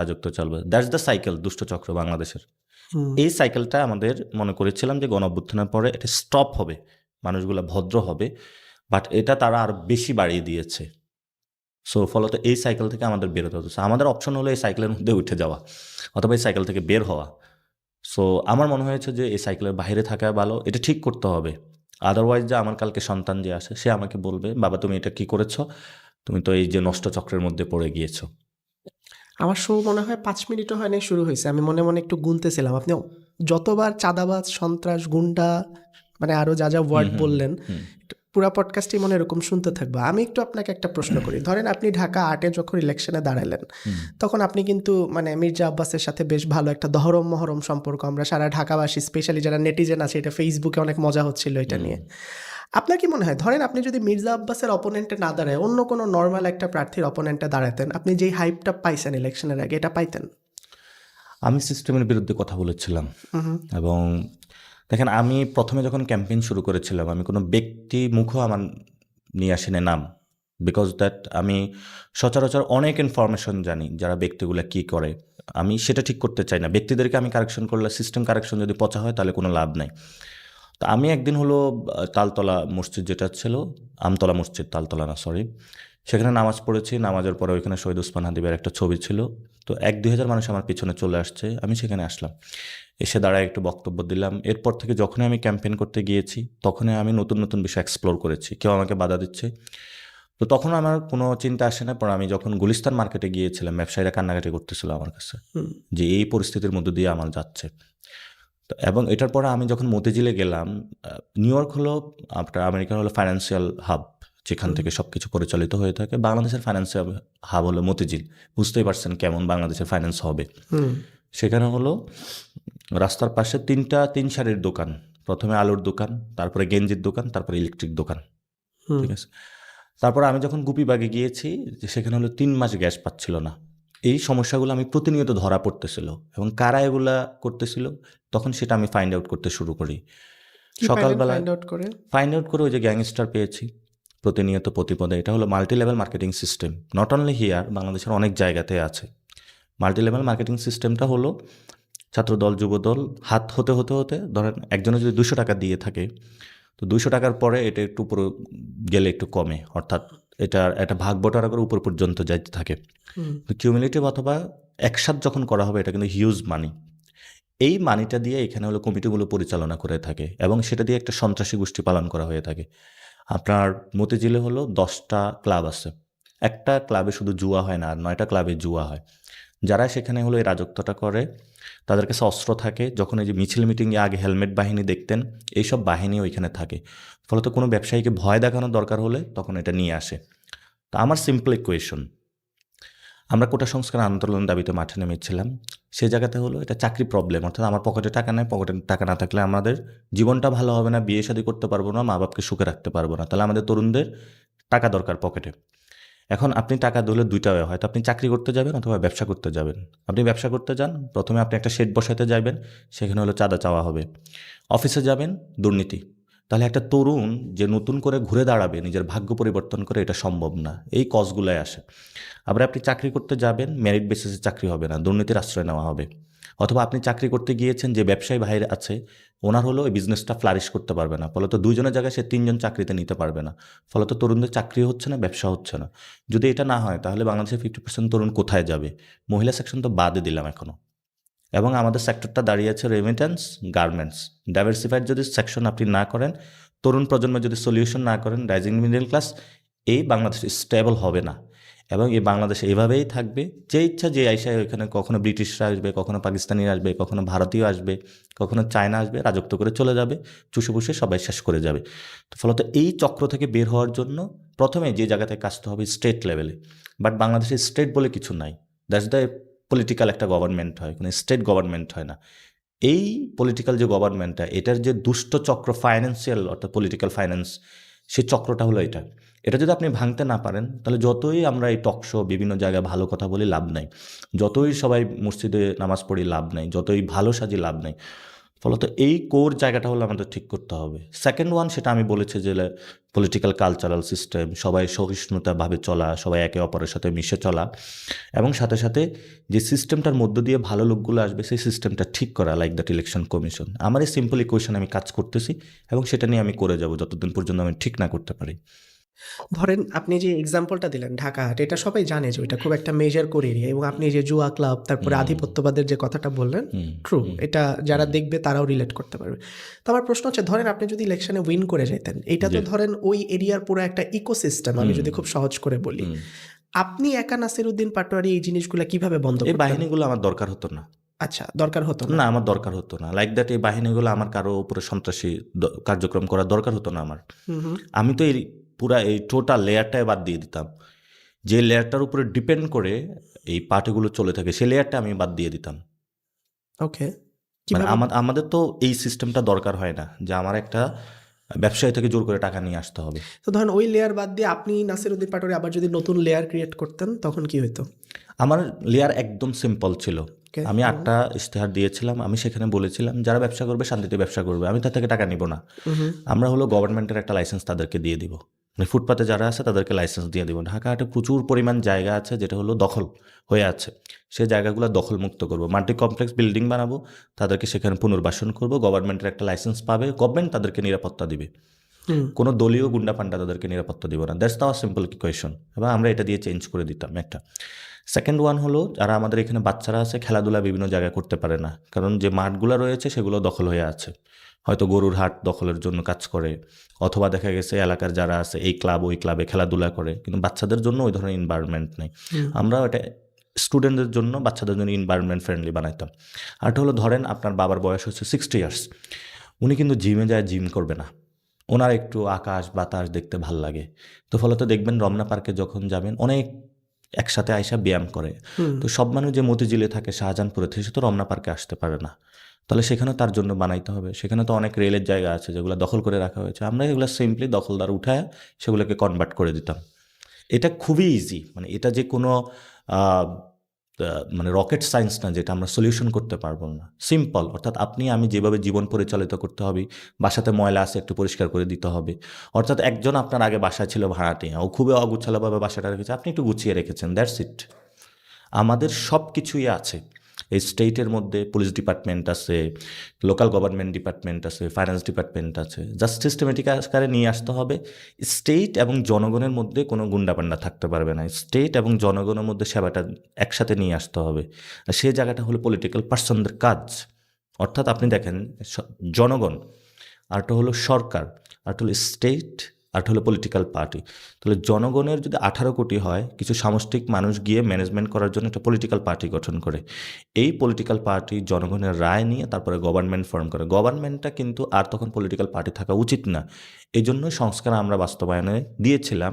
রাজত্ব চলবে। That's the cycle দুষ্ট চক্র বাংলাদেশের। এই সাইকেলটা আমাদের মনে করেছিলাম যে গণ অভ্যুত্থানের পরে এটা স্টপ হবে, মানুষগুলো ভদ্র হবে, বাট এটা তারা আরো বেশি বাড়িয়ে দিয়েছে। সো ফলত এই সাইকেল থেকে আমাদের বেরোতে হতো। আমাদের অপশন হলো এই সাইকেলের মধ্যে উঠে যাওয়া অথবা এই সাইকেল থেকে বের হওয়া। সো আমার মনে হয়েছে যে এই সাইকেলের বাইরে থাকা ভালো, এটা ঠিক করতে হবে। আদারওয়াইজ যে আমার কালকে সন্তান যে আসে সে আমাকে বলবে, বাবা তুমি এটা কি করেছো, তুমি তো এই যে নষ্ট চক্রের মধ্যে পড়ে গিয়েছো। আমার শো মনে হয় 5 মিনিটও হয় নাই শুরু হয়েছে, আমি মনে মনে একটু গুনতেছিলাম। আপনি যতবার চাঁদাবাজ, সন্ত্রাস, গুন্ডা, মানে আরও যা যা ওয়ার্ড বললেন, পুরা পডকাস্টই মনে এরকম শুনতে থাকবো। আমি একটু আপনাকে একটা প্রশ্ন করি। ধরেন আপনি ঢাকা 8-এ যখন ইলেকশনে দাঁড়ালেন, তখন আপনি কিন্তু মানে মির্জা আব্বাসের সাথে বেশ ভালো একটা দহরম মহরম সম্পর্ক, আমরা সারা ঢাকাবাসী, স্পেশালি যারা নেটিজেন আছে, এটা ফেসবুকে অনেক মজা হচ্ছিল এটা নিয়ে। আপনার কি মনে হয়, ধরেন আপনি যদি মির্জা আব্বাসের অপোনেন্টে না দাঁড়ায় অন্য কোনো নর্মাল একটা প্রার্থীর অপোনেন্টে দাঁড়াতেন, আপনি যেই হাইপটা পাইছেন ইলেকশনের আগে, এটা পাইতেন? আমি সিস্টেমের বিরুদ্ধে কথা বলেছিলাম। এবং দেখেন, আমি প্রথমে যখন ক্যাম্পেইন শুরু করেছিলাম, আমি কোনো ব্যক্তি মুখও আমার নিয়ে আসিনি নাম, বিকজ দ্যাট আমি সচরাচর অনেক ইনফরমেশন জানি যারা ব্যক্তিগুলো কী করে। আমি সেটা ঠিক করতে চাই না। ব্যক্তিদেরকে আমি কারেকশন করলে, সিস্টেম কারেকশন যদি পচা হয় তাহলে কোনো লাভ নাই। তো আমি একদিন হলো তালতলা মসজিদ যেটা ছিল, আমতলা মসজিদ, তালতলা না সরি, সেখানে নামাজ পড়েছি। নামাজের পরে ওইখানে শহীদ ওসমান হাদিবের একটা ছবি ছিল। তো 1-2 হাজার মানুষ আমার পিছনে চলে আসছে, আমি সেখানে আসলাম, এসে দাঁড়ায় একটু বক্তব্য দিলাম। এরপর থেকে যখনই আমি ক্যাম্পেইন করতে গিয়েছি তখনই আমি নতুন নতুন বিষয় এক্সপ্লোর করেছি। কেউ আমাকে বাধা দিচ্ছে, তো তখন আমার কোনো চিন্তা আসে না। পরে আমি যখন গুলিস্তান মার্কেটে গিয়েছিলাম, ব্যবসায়ীরা কান্নাকাটি করতেছিল আমার কাছে যে এই পরিস্থিতির মধ্য দিয়ে আমার যাচ্ছে। এবং এটার পরে আমি যখন মতিঝিলে গেলাম, নিউ ইয়র্ক হলো আপনার আমেরিকার হলো ফাইন্যান্সিয়াল হাব, যেখান থেকে সব কিছু পরিচালিত হয়ে থাকে। বাংলাদেশের ফাইন্যান্সিয়াল হাব হলো মতিঝিল। বুঝতেই পারছেন কেমন বাংলাদেশের ফাইন্যান্স হবে। সেখানে হলো রাস্তার পাশে 3 সারির দোকান, প্রথমে আলুর দোকান, তারপরে গেঞ্জির দোকান, তারপরে ইলেকট্রিক দোকান, ঠিক আছে। তারপরে আমি যখন গুপিবাগে গিয়েছি, সেখানে হলো 3 মাস গ্যাস পাচ্ছিল না। এই সমস্যাগুলো আমি প্রতিনিয়ত ধরা পড়তেছিল এবং কারা এগুলা করতেছিল তখন সেটা আমি ফাইন্ড আউট করতে শুরু করি। সকালবেলা ফাইন্ড আউট করে ওই যে গ্যাংস্টার পেয়েছি প্রতিনিয়ত প্রতিপদে। এটা হলো multi level marketing system, not only here, বাংলাদেশের অনেক জায়গাতে আছে। মাল্টি লেভেল মার্কেটিং সিস্টেমটা হলো ছাত্রদল, যুবদল, হাত হতে হতে হতে ধরেন একজনে যদি 200 টাকা দিয়ে থাকে, তো 200 টাকার পরে এটা একটু উপরে গেলে একটু কমে, অর্থাৎ এটা একটা ভাগ বটারা করে উপর পর্যন্ত যাইতে থাকে। তো কিউমুলেটিভ অথবা একসাথ যখন করা হবে এটা কিন্তু হিউজ মানি। এই মানিটা দিয়ে এখানে হলো কমিটিগুলো পরিচালনা করে থাকে এবং সেটা দিয়ে একটা সন্ত্রাসী গোষ্ঠী পালন করা হয়ে থাকে। আপনার মতিঝিলে হলো 10টা ক্লাব আছে, একটা ক্লাবে শুধু জুয়া হয় না, আর 9টা ক্লাবে জুয়া হয়। যারা সেখানে হলো এই রাজত্বটা করে তাদের কাছে অস্ত্র থাকে। যখন এই যে মিছিল মিটিংয়ে আগে হেলমেট বাহিনী দেখতেন, এইসব বাহিনী ওইখানে থাকে। ফলত কোনো ব্যবসায়ীকে ভয় দেখানোর দরকার হলে তখন এটা নিয়ে আসে। তো আমার সিম্পল ইকুয়েশন, আমরা কোটা সংস্কার আন্দোলন দাবিতে মাঠে নেমেছিলাম, সেই জায়গাতে হলো এটা চাকরি প্রবলেম, অর্থাৎ আমার পকেটে টাকা নেই, পকেটে টাকা না থাকলে আমাদের জীবনটা ভালো হবে না, বিয়ে শাদী করতে পারবো না, মা বাপকে সুখে রাখতে পারবো না। তাহলে আমাদের তরুণদের টাকা দরকার পকেটে। এখন আপনি টাকা দিলে দুইটা হয়, হয়তো আপনি চাকরি করতে যাবেন অথবা ব্যবসা করতে যাবেন। আপনি ব্যবসা করতে যান, প্রথমে আপনি একটা শেড বসাতে যাবেন, সেখানে হলো চাঁদা চাওয়া হবে। অফিসে যাবেন, দুর্নীতি। তাহলে একটা তরুণ যে নতুন করে ঘুরে দাঁড়াবে, নিজের ভাগ্য পরিবর্তন করে, এটা সম্ভব না। এই কজগুলোই আসে। আবার আপনি চাকরি করতে যাবেন, মেরিট বেসিসে চাকরি হবে না, দুর্নীতির আশ্রয় নেওয়া হবে। অথবা আপনি চাকরি করতে গিয়েছেন, যে ব্যবসায়ী ভাইয়ের আছে ওনার হলো ওই বিজনেসটা ফ্লারিশ করতে পারবে না, ফলত 2 জনের জায়গায় সে 3 জন চাকরিতে নিতে পারবে না, ফলত তরুণদের চাকরি হচ্ছে না, ব্যবসা হচ্ছে না। যদি এটা না হয় তাহলে বাংলাদেশের 50% তরুণ কোথায় যাবে? মহিলা সেকশন তো বাদে দিলাম এখনও। এবং আমাদের সেক্টরটা দাঁড়িয়ে আছে রেমিটেন্স, গার্মেন্টস। ডাইভার্সিফাইড যদি সেকশন আপনি না করেন, তরুণ প্রজন্মের যদি সলিউশন না করেন, রাইজিং মিডল ক্লাস, এই বাংলাদেশ স্টেবল হবে না। এবং এই বাংলাদেশ এইভাবেই থাকবে, যে ইচ্ছা যে আইসায় ওইখানে কখনো ব্রিটিশরা আসবে, কখনো পাকিস্তানিরা আসবে, কখনো ভারতীয় আসবে, কখনো চায়না আসবে, রাজত্ব করে চলে যাবে, চুষে পুষে সবাই শেষ করে যাবে। তো ফলত এই চক্র থেকে বের হওয়ার জন্য প্রথমে যে জায়গাতে কাজটা হবে স্টেট লেভেলে। বাট বাংলাদেশে স্টেট বলে কিছু নাই। দ্যাটস দ্য পলিটিক্যাল একটা গভর্নমেন্ট হয়, কোনো স্টেট গভর্নমেন্ট হয় না। এই পলিটিক্যাল যে গভর্নমেন্টটা, এটার যে দুষ্ট চক্র ফাইন্যান্সিয়াল অর্থাৎ পলিটিক্যাল ফাইন্যান্স, সেই চক্রটা হলো এটা। এটা যদি আপনি ভাঙতে না পারেন তাহলে যতই আমরা এই টক শো বিভিন্ন জায়গায় ভালো কথা বলি লাভ নাই, যতই সবাই মসজিদে নামাজ পড়ি লাভ নাই, যতই ভালো সাজি লাভ নাই। ফলত এই কোর জায়গাটা হলো আমাদের ঠিক করতে হবে। সেকেন্ড ওয়ান, সেটা আমি বলেছি যে পলিটিক্যাল কালচারাল সিস্টেম, সবাই সহিষ্ণুতাভাবে চলা, সবাই একে অপরের সাথে মিশে চলা, এবং সাথে সাথে যে সিস্টেমটার মধ্য দিয়ে ভালো লোকগুলো আসবে সেই সিস্টেমটা ঠিক করা, লাইক দ্যাট ইলেকশন কমিশন। আমার এই সিম্পল ইকুয়েশন আমি কাজ করতেছি এবং সেটা নিয়ে আমি করে যাব যতদিন পর্যন্ত আমি ঠিক না করতে পারি। ধরেন আপনি যে এক্সাম্পলটা দিলেন ঢাকা হাট, এটা সবাই জানে যে ওইটা খুব একটা মেজর কোর এরিয়া, এবং আপনি যে জুয়া ক্লাব, তারপরে আধিপত্যবাদের যে কথাটা বললেন, ট্রু, এটা যারা দেখবে তারাও রিলেট করতে পারবে। তো আমার প্রশ্ন হচ্ছে, ধরেন আপনি যদি ইলেকশনে উইন করে যেতেন, এটা তো ধরেন ওই এরিয়ার পুরো একটা ইকোসিস্টেম, আমি যদি খুব সহজ করে বলি, আপনি একা নাসিরউদ্দিন পাটোয়ারি এই জিনিসগুলো কিভাবে বন্ধ এই করতেন? বাহিনীগুলো আমার দরকার হতো না। আচ্ছা, দরকার হতো না? না, আমার দরকার হতো না। লাইক দ্যাট এই বাহিনীগুলো আমার কারো উপরে সন্ত্রাসী কার্যক্রম করার দরকার হতো না আমার। আমি তো এই পুরা এই টোটাল লেয়ারটাই বাদ দিয়ে দিতাম। যে লেয়ারটার উপরে ডিপেন্ড করে এই পার্টিগুলো চলে থাকে, সেই লেয়ারটা আমি বাদ দিয়ে দিতাম। ওকে, মানে আমাদের তো এই সিস্টেমটা দরকার হয় না যে আমার একটা ব্যবসায়ী থেকে জোর করে টাকা নিয়ে আসতে হবে। তো ধরেন ওই লেয়ার বাদ দিয়ে আপনি নাসিরউদ্দিন পাটোয়ারি আবার যদি নতুন লেয়ার ক্রিয়েট করতেন, তখন কি হতো? আমার লেয়ার একদম সিম্পল ছিল। আমি 8টা ইশতেহার দিয়েছিলাম। আমি সেখানে বলেছিলাম যারা ব্যবসা করবে শান্তিতে ব্যবসা করবে, আমি তার থেকে টাকা নিব না। আমরা হলো গভর্নমেন্টের একটা লাইসেন্স তাদেরকে দিয়ে দিব, মানে ফুটপাতে যারা আছে তাদেরকে লাইসেন্স দিয়ে দিব। ঢাকা হাটে প্রচুর পরিমাণ জায়গা আছে যেটা হলো দখল হয়ে আছে, সেই জায়গাগুলো দখলমুক্ত করব, মাল্টি কমপ্লেক্স বিল্ডিং বানাবো, তাদেরকে সেখানে পুনর্বাসন করব, গভর্নমেন্টের একটা লাইসেন্স পাবে, গভর্নমেন্ট তাদেরকে নিরাপত্তা দিবে, কোনো দলীয় গুন্ডা পান্ডা তাদেরকে নিরাপত্তা দিব না। দ্যাটস দ্য সিম্পল ইকুয়েশন, এবং আমরা এটা দিয়ে চেঞ্জ করে দিতাম একটা। সেকেন্ড ওয়ান হলো, যারা আমাদের এখানে বাচ্চারা আছে খেলাধুলা বিভিন্ন জায়গায় করতে পারে না, কারণ যে মাঠগুলো রয়েছে সেগুলো দখল হয়ে আছে, হয়তো গরুর হাট দখলের জন্য কাজ করে, অথবা দেখা গেছে এলাকার যারা আছে এই ক্লাব ওই ক্লাবে খেলাধুলা করে, কিন্তু বাচ্চাদের জন্য ওই ধরনের এনভায়রনমেন্ট নেই। আমরা ওটা স্টুডেন্টদের জন্য, বাচ্চাদের জন্য এনভায়রনমেন্ট ফ্রেন্ডলি বানাইতাম। আরটা হলো, ধরেন আপনার বাবার বয়স হচ্ছে 60 ইয়ার্স, উনি কিন্তু জিমে যায় জিম করবে না, ওনার একটু আকাশ বাতাস দেখতে ভাল লাগে। তো ফলত দেখবেন রমনা পার্কে যখন যাবেন অনেক একসাথে আইসা ব্যায়াম করে। তো সব মানুষ যে মতিঝিলে থাকে, শাহজাহানপুরে থেকে, সে তো রমনা পার্কে আসতে পারে না, তাহলে সেখানেও তার জন্য বানাইতে হবে। সেখানে তো অনেক রেলের জায়গা আছে যেগুলো দখল করে রাখা হয়েছে, আমরা এগুলো সিম্পলি দখলদার উঠায় সেগুলোকে কনভার্ট করে দিতাম। এটা খুবই ইজি, মানে এটা যে কোনো মানে রকেট সায়েন্স না যেটা আমরা সলিউশন করতে পারবো না, সিম্পল। অর্থাৎ আপনি আমি যেভাবে জীবন পরিচালিত করতে হবে, বাসাতে ময়লা আছে একটু পরিষ্কার করে দিতে হবে। অর্থাৎ একজন আপনার আগে বাসায় ছিল ভাড়াটিয়া, ও খুবই অগুছালোভাবে বাসাটা রেখেছে, আপনি একটু গুছিয়ে রেখেছেন, দ্যাটস ইট। আমাদের সব কিছুই আছে এই স্টেটের মধ্যে। পুলিশ ডিপার্টমেন্ট আছে, লোকাল গভর্নমেন্ট ডিপার্টমেন্ট আছে, ফাইন্যান্স ডিপার্টমেন্ট আছে, জাস্ট সিস্টেমেটিক আকারে নিয়ে আসতে হবে। স্টেট এবং জনগণের মধ্যে কোনো গুন্ডাপান্ডা থাকতে পারবে না, স্টেট এবং জনগণের মধ্যে সেবাটা একসাথে নিয়ে আসতে হবে। আর সেই জায়গাটা হলো পলিটিক্যাল পার্সনদের কাজ। অর্থাৎ আপনি দেখেন, জনগণ, আরটা হলো সরকার, আরটা হলো স্টেট, আরটা হলো পলিটিক্যাল পার্টি। তাহলে জনগণের যদি 18 কোটি হয়, কিছু সামষ্টিক মানুষ গিয়ে ম্যানেজমেন্ট করার জন্য একটা পলিটিক্যাল পার্টি গঠন করে। এই পলিটিক্যাল পার্টি জনগণের রায় নিয়ে তারপরে গভর্নমেন্ট ফর্ম করে। গভর্নমেন্টটা কিন্তু আর তখন পলিটিক্যাল পার্টি থাকা উচিত না। এই জন্যই সংস্কার আমরা বাস্তবায়নে দিয়েছিলাম,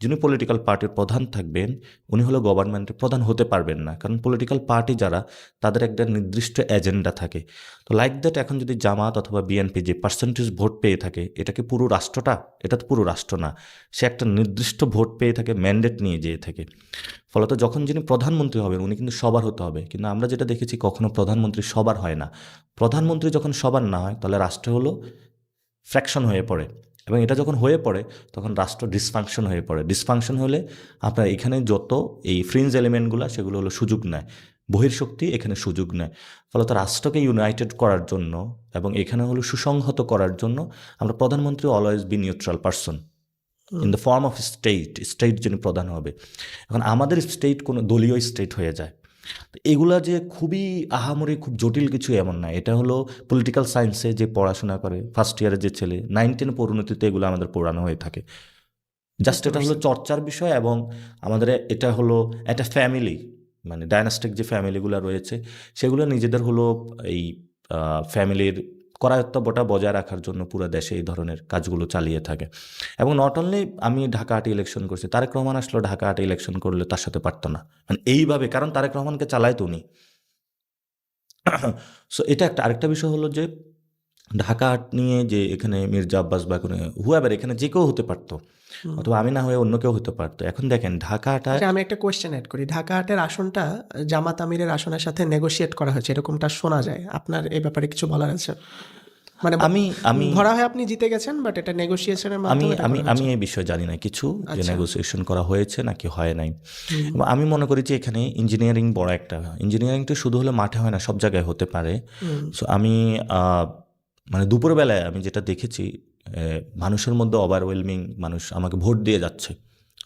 যিনি পলিটিক্যাল পার্টির প্রধান থাকবেন উনি হলো গভর্নমেন্টের প্রধান হতে পারবেন না, কারণ পলিটিক্যাল পার্টি যারা, তাদের একটা নির্দিষ্ট এজেন্ডা থাকে। তো লাইক দ্যাট এখন যদি জামাত অথবা বিএনপি যে পার্সেন্টেজ ভোট পেয়ে থাকে, এটা কি পুরো রাষ্ট্রটা? এটা তো পুরো রাষ্ট্র না, সে একটা নির্দিষ্ট ভোট পেয়ে থাকে, ম্যান্ডেট নিয়ে যেয়ে থাকে। ফলত যখন যিনি প্রধানমন্ত্রী হবেন উনি কিন্তু সবার হতে হবে, কিন্তু আমরা যেটা দেখেছি কখনো প্রধানমন্ত্রী সবার হয় না। প্রধানমন্ত্রী যখন সবার না হয় তাহলে রাষ্ট্র হলো ফ্র্যাকশন হয়ে পড়ে, এবং এটা যখন হয়ে পড়ে তখন রাষ্ট্র ডিসফাংশন হয়ে পড়ে। ডিসফাংশন হলে আপনার এখানে যত এই ফ্রিঞ্জ এলিমেন্টগুলো সেগুলো হলো সুযোগ নেয়, বহির্শক্তি এখানে সুযোগ নেয়। ফলত রাষ্ট্রকে ইউনাইটেড করার জন্য এবং এখানে হলো সুসংহত করার জন্য আমরা প্রধানমন্ত্রী always be neutral person in the form of state যিনি প্রধান হবে। এখন আমাদের স্টেট কোনো দলীয় স্টেট হয়ে যায়। তো এগুলা যে খুবই আহামরি খুব জটিল কিছু এমন না, এটা হলো পলিটিক্যাল সায়েন্সে যে পড়াশোনা করে ফার্স্ট ইয়ারের যে ছেলে 9-10 পরিণতিতে এগুলো আমাদের পড়ানো হয়ে থাকে। জাস্ট এটা হলো চর্চার বিষয়, এবং আমাদের এটা হলো একটা ফ্যামিলি, মানে ডায়নাস্টিক যে ফ্যামিলিগুলো রয়েছে সেগুলো নিজেদের হলো এই ফ্যামিলির করায়ত্তবটা বজায় রাখার জন্য পুরো দেশে এই ধরনের কাজগুলো চালিয়ে থাকে। এবং নট অনলি আমি ঢাকা আটে ইলেকশন করছি, তারেক রহমান আসলো ঢাকা আটে ইলেকশন করলে তার সাথে পারতো না, মানে এইভাবে, কারণ তারেক রহমানকে চালায় তো উনি। সো এটা একটা। আরেকটা বিষয় হলো যে ঢাকা আর্ট নিয়ে যে এখানে মির্জা আব্বাস বা কোনো হুয়াবার এখানে যে কেউ হতে পারতো, অথবা আমি না হয়ে অন্য কেউ হতে পারতো। এখন দেখেন ঢাকা আর্ট আচ্ছা, আমি একটা কোয়েশ্চেন অ্যাড করি। ঢাকা আর্টের আসনটা জামাত আমিরের আসনের সাথে নেগোশিয়েট করা হয়েছে, এরকমটা শোনা যায়। আপনার এই ব্যাপারে কিছু বলার আছে? মানে আমি আমি ধরা হয় আপনি জিতে গেছেন, বাট এটা নেগোসিয়েশনের আমি মাধ্যমে এটা আমি করা আমি হয়েছে। এই বিষয়ে জানি না কিছু, যে আচ্ছা। নেগোসিয়েশন করা হয়েছে নাকি হয় নাই। হুম, এবং আমি মনে করি যে এখানে ইঞ্জিনিয়ারিং বড় একটা, ইঞ্জিনিয়ারিংটা শুধু হলে মাঠে হয় না, সব জায়গায় হতে পারে। হুম, সো আমি মানে দুপুরবেলায় আমি যেটা দেখেছি, মানুষের মধ্যে ওভারওয়েলমিং মানুষ আমাকে ভোট দিয়ে যাচ্ছে।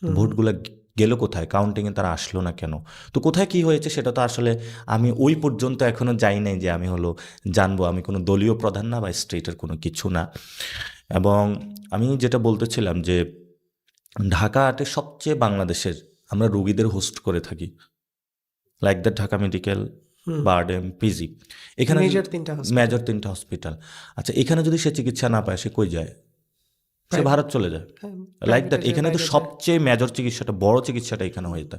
তো ভোটগুলো গেল কোথায়, কাউন্টিংয়ে তারা আসলো না কেন, তো কোথায় কি হয়েছে সেটা তো আসলে আমি ওই পর্যন্ত এখনও যাই নাই যে আমি হলো জানবো। আমি কোনো দলীয় প্রধান না বা স্টেটের কোনো কিছু না। এবং আমি যেটা বলতেছিলাম যে ঢাকা আর্টে সবচেয়ে বাংলাদেশের আমরা রুগীদের হোস্ট করে থাকি, like that Dhaka medical, BIRDEM, PG. এখানে মেজর 3টা হসপিটাল। মেজর 3টা হসপিটাল। আচ্ছা, এখানে যদি সে চিকিৎসা না পায় সে কই যায়? সে ভারত চলে যায়। লাইক দ্যাট এখানে তো সবচেয়ে মেজর চিকিৎসাটা, বড় চিকিৎসাটা এখানে হয়ে যেত।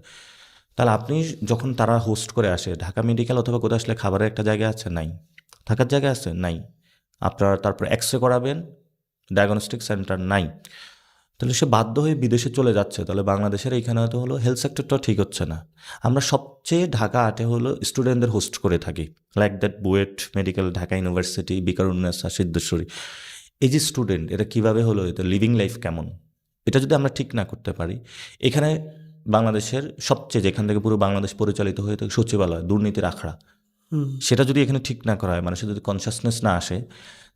তাহলে আপনি যখন তারা হোস্ট করে আসে ঢাকা মেডিকেল অথবা কোথাও আসলে খাবারের একটা জায়গা আছে? নাই। থাকার জায়গা আছে? নাই। আপনার তারপর এক্স রে করাবেন, ডায়াগনস্টিক সেন্টার নাই। তাহলে সে বাধ্য হয়ে বিদেশে চলে যাচ্ছে। তাহলে বাংলাদেশের এইখানে হয়তো হলো হেলথ সেক্টরটা ঠিক হচ্ছে না। আমরা সবচেয়ে ঢাকা আর্টে হলো স্টুডেন্টদের হোস্ট করে থাকি, like that BUET medical, Dhaka university, Viqarunnisa, Siddheswari. এই যে স্টুডেন্ট, এটা কীভাবে হলো, এটা লিভিং লাইফ কেমন, এটা যদি আমরা ঠিক না করতে পারি, এখানে বাংলাদেশের সবচেয়ে, যেখান থেকে পুরো বাংলাদেশ পরিচালিত হয়ে থাকে, সচিবালয়, দুর্নীতির আখড়া, সেটা যদি এখানে ঠিক না করা হয়, মানুষের যদি কনসাসনেস না আসে,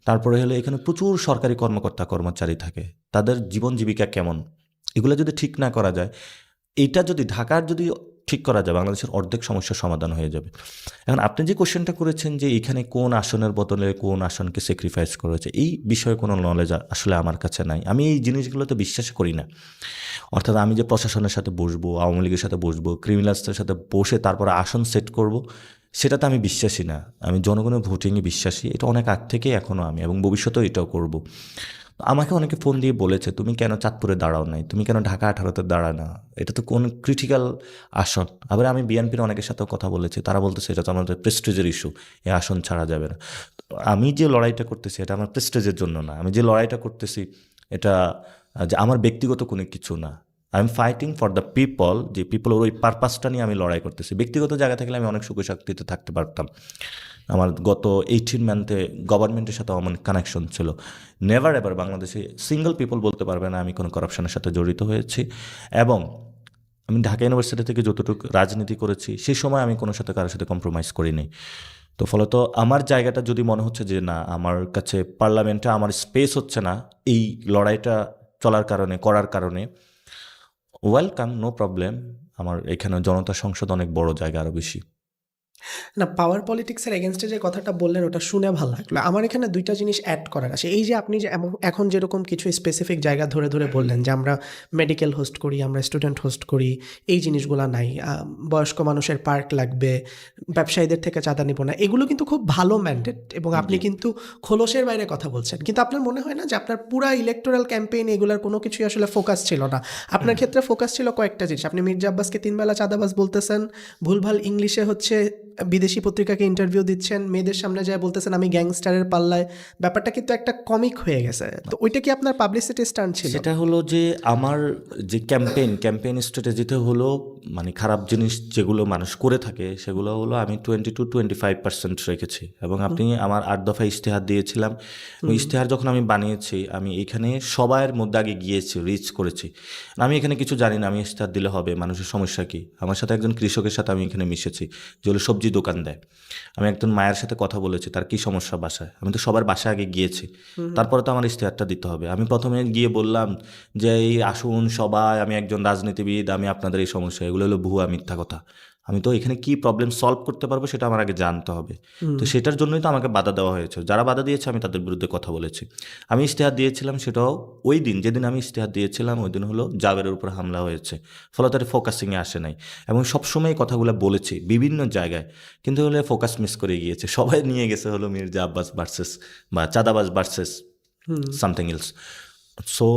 তারপরে হলো এখানে প্রচুর সরকারি কর্মকর্তা কর্মচারী থাকে, তাদের জীবন জীবিকা কেমন, এগুলো যদি ঠিক না করা যায়, এইটা যদি ঢাকার যদি ঠিক করা যায়, বাংলাদেশের অর্ধেক সমস্যার সমাধান হয়ে যাবে। এখন আপনি যে কোশ্চেনটা করেছেন যে এখানে কোন আসনের বদলে কোন আসনকে স্যাক্রিফাইস করেছে, এই বিষয়ে কোনো নলেজ আসলে আমার কাছে নাই। আমি এই জিনিসগুলোতে বিশ্বাস করি না। অর্থাৎ আমি যে প্রশাসনের সাথে বসবো, আওয়ামী লীগের সাথে বসবো, ক্রিমিনালসদের সাথে বসে তারপরে আসন সেট করব, সেটাতে আমি বিশ্বাসী না। আমি জনগণের ভোটিংয়ে বিশ্বাসী, এটা অনেক আগ থেকেই এখনও আমি, এবং ভবিষ্যতেও এটাও করব। আমাকে অনেকে ফোন দিয়ে বলেছে, তুমি কেন চাঁদপুরে দাঁড়াও নাই, তুমি কেন ঢাকা 18-তে দাঁড়াও না, এটা তো কোন ক্রিটিক্যাল আসন। আবার আমি বিএনপির অনেকের সাথেও কথা বলেছি, তারা বলতেছে এটা তো আমাদের প্রেস্টিজের ইস্যু, এই আসন ছাড়া যাবে না। আমি যে লড়াইটা করতেছি এটা আমার প্রেস্টিজের জন্য না, আমি যে লড়াইটা করতেছি এটা যে আমার ব্যক্তিগত কোনো কিছু না। I am fighting for the people, যে পিপলের ওই পারপাসটা নিয়ে আমি লড়াই করতেছি। ব্যক্তিগত জায়গা থাকলে আমি অনেক সুখে শান্তিতে থাকতে পারতাম। আমার গত 18 মান্থে গভর্নমেন্টের সাথে আমার কানেকশন ছিল। নেভার এভার বাংলাদেশে সিঙ্গল পিপল বলতে পারবে না আমি কোনো করাপশনের সাথে জড়িত হয়েছি। এবং আমি ঢাকা ইউনিভার্সিটি থেকে যতটুকু রাজনীতি করেছি সেই সময় আমি কোনো সাথে কারোর সাথে কম্প্রোমাইজ করিনি। তো ফলত আমার জায়গাটা যদি মনে হচ্ছে যে না, আমার কাছে পার্লামেন্টে আমার স্পেস হচ্ছে না এই লড়াইটা চলার কারণে, করার কারণে, ওয়েলকাম, নো প্রবলেম। আমার এখানে জনতা সংসদ অনেক বড় জায়গা, আরও বেশি। না, পাওয়ার পলিটিক্সের এগেনস্টে যে কথাটা বললেন ওটা শুনে ভালো লাগলো। আমার এখানে 2টা জিনিস অ্যাড করার আছে। এই যে আপনি যে এখন যেরকম কিছু স্পেসিফিক জায়গা ধরে ধরে বললেন যে আমরা মেডিকেল হোস্ট করি, আমরা স্টুডেন্ট হোস্ট করি, এই জিনিসগুলো নাই, বয়স্ক মানুষের পার্ক লাগবে, ব্যবসায়ীদের থেকে চাঁদা নিব না, এগুলো কিন্তু খুব ভালো ম্যান্ডেট, এবং আপনি কিন্তু খোলসের বাইরে কথা বলছেন। কিন্তু আপনার মনে হয় না যে আপনার পুরা ইলেকটোরাল ক্যাম্পেইন এগুলোর কোনো কিছুই আসলে ফোকাস ছিল না? আপনার ক্ষেত্রে ফোকাস ছিল কয়েকটা জিনিস। আপনি মির্জা আব্বাসকে 3 বেলা চাঁদাবাজ বলতেছেন, ভুলভাল ইংলিশে হচ্ছে বিদেশি পত্রিকাকে ইন্টারভিউ দিচ্ছেন, মেয়েদের সামনে যায় বলতেছেন আমি গ্যাংস্টারের পাল্লায়। ব্যাপারটা কিন্তু একটা কমিক হয়ে গেছে। তো ওইটা কি আপনার পাবলিসিটি স্টান্ট ছিল? সেটা হলো যে আমার যে ক্যাম্পেইন স্ট্র্যাটেজিতে হলো, মানে খারাপ জিনিস যেগুলো মানুষ করে থাকে সেগুলো হলো আমি 20-25% রেখেছি। এবং আপনি আমার 8 দফা ইশতেহার দিয়েছিলাম, ওই ইশতেহার যখন আমি বানিয়েছি আমি এখানে সবার মধ্যে আগে গিয়েছি, রিচ করেছি। আমি এখানে কিছু জানি না, আমি ইশতেহার দিলে হবে, মানুষের সমস্যা কী। আমার সাথে একজন কৃষকের সাথে আমি এখানে মিশেছি, যে হলো সবজি দোকান দেয়। আমি একজন মায়ের সাথে কথা বলেছি, তার কী সমস্যা বাসায়, আমি তো সবার বাসায় আগে গিয়েছি, তারপরে তো আমার ইশতেহারটা দিতে হবে। আমি প্রথমে গিয়ে বললাম যে এই আসুন সবাই, আমি একজন রাজনীতিবিদ, আমি আপনাদের এই সমস্যা, এগুলো হলো ভুয়া মিথ্যা কথা। আমি তো এখানে কি প্রবলেম সলভ করতে পারবো সেটা আমার আগে জানতে হবে। তো সেটার জন্যই তো আমাকে বাধা দেওয়া হয়েছে। যারা বাধা দিয়েছে আমি তাদের বিরুদ্ধে কথা বলেছি। আমি ইশতেহার দিয়েছিলাম, সেটাও ওই দিন যেদিন আমি ইশতেহার দিয়েছিলাম ওই দিন হলো জাবেরের উপর হামলা হয়েছে, ফলে তার ফোকাসিংয়ে আসে নাই। এবং সবসময় এই কথাগুলো বলেছি বিভিন্ন জায়গায়, কিন্তু হলে ফোকাস মিস করে গিয়েছে। সবাই নিয়ে গেছে হলো মির্জা আব্বাস ভার্সেস বা চাঁদাবাজ ভার্সেস সামথিং এলস। সো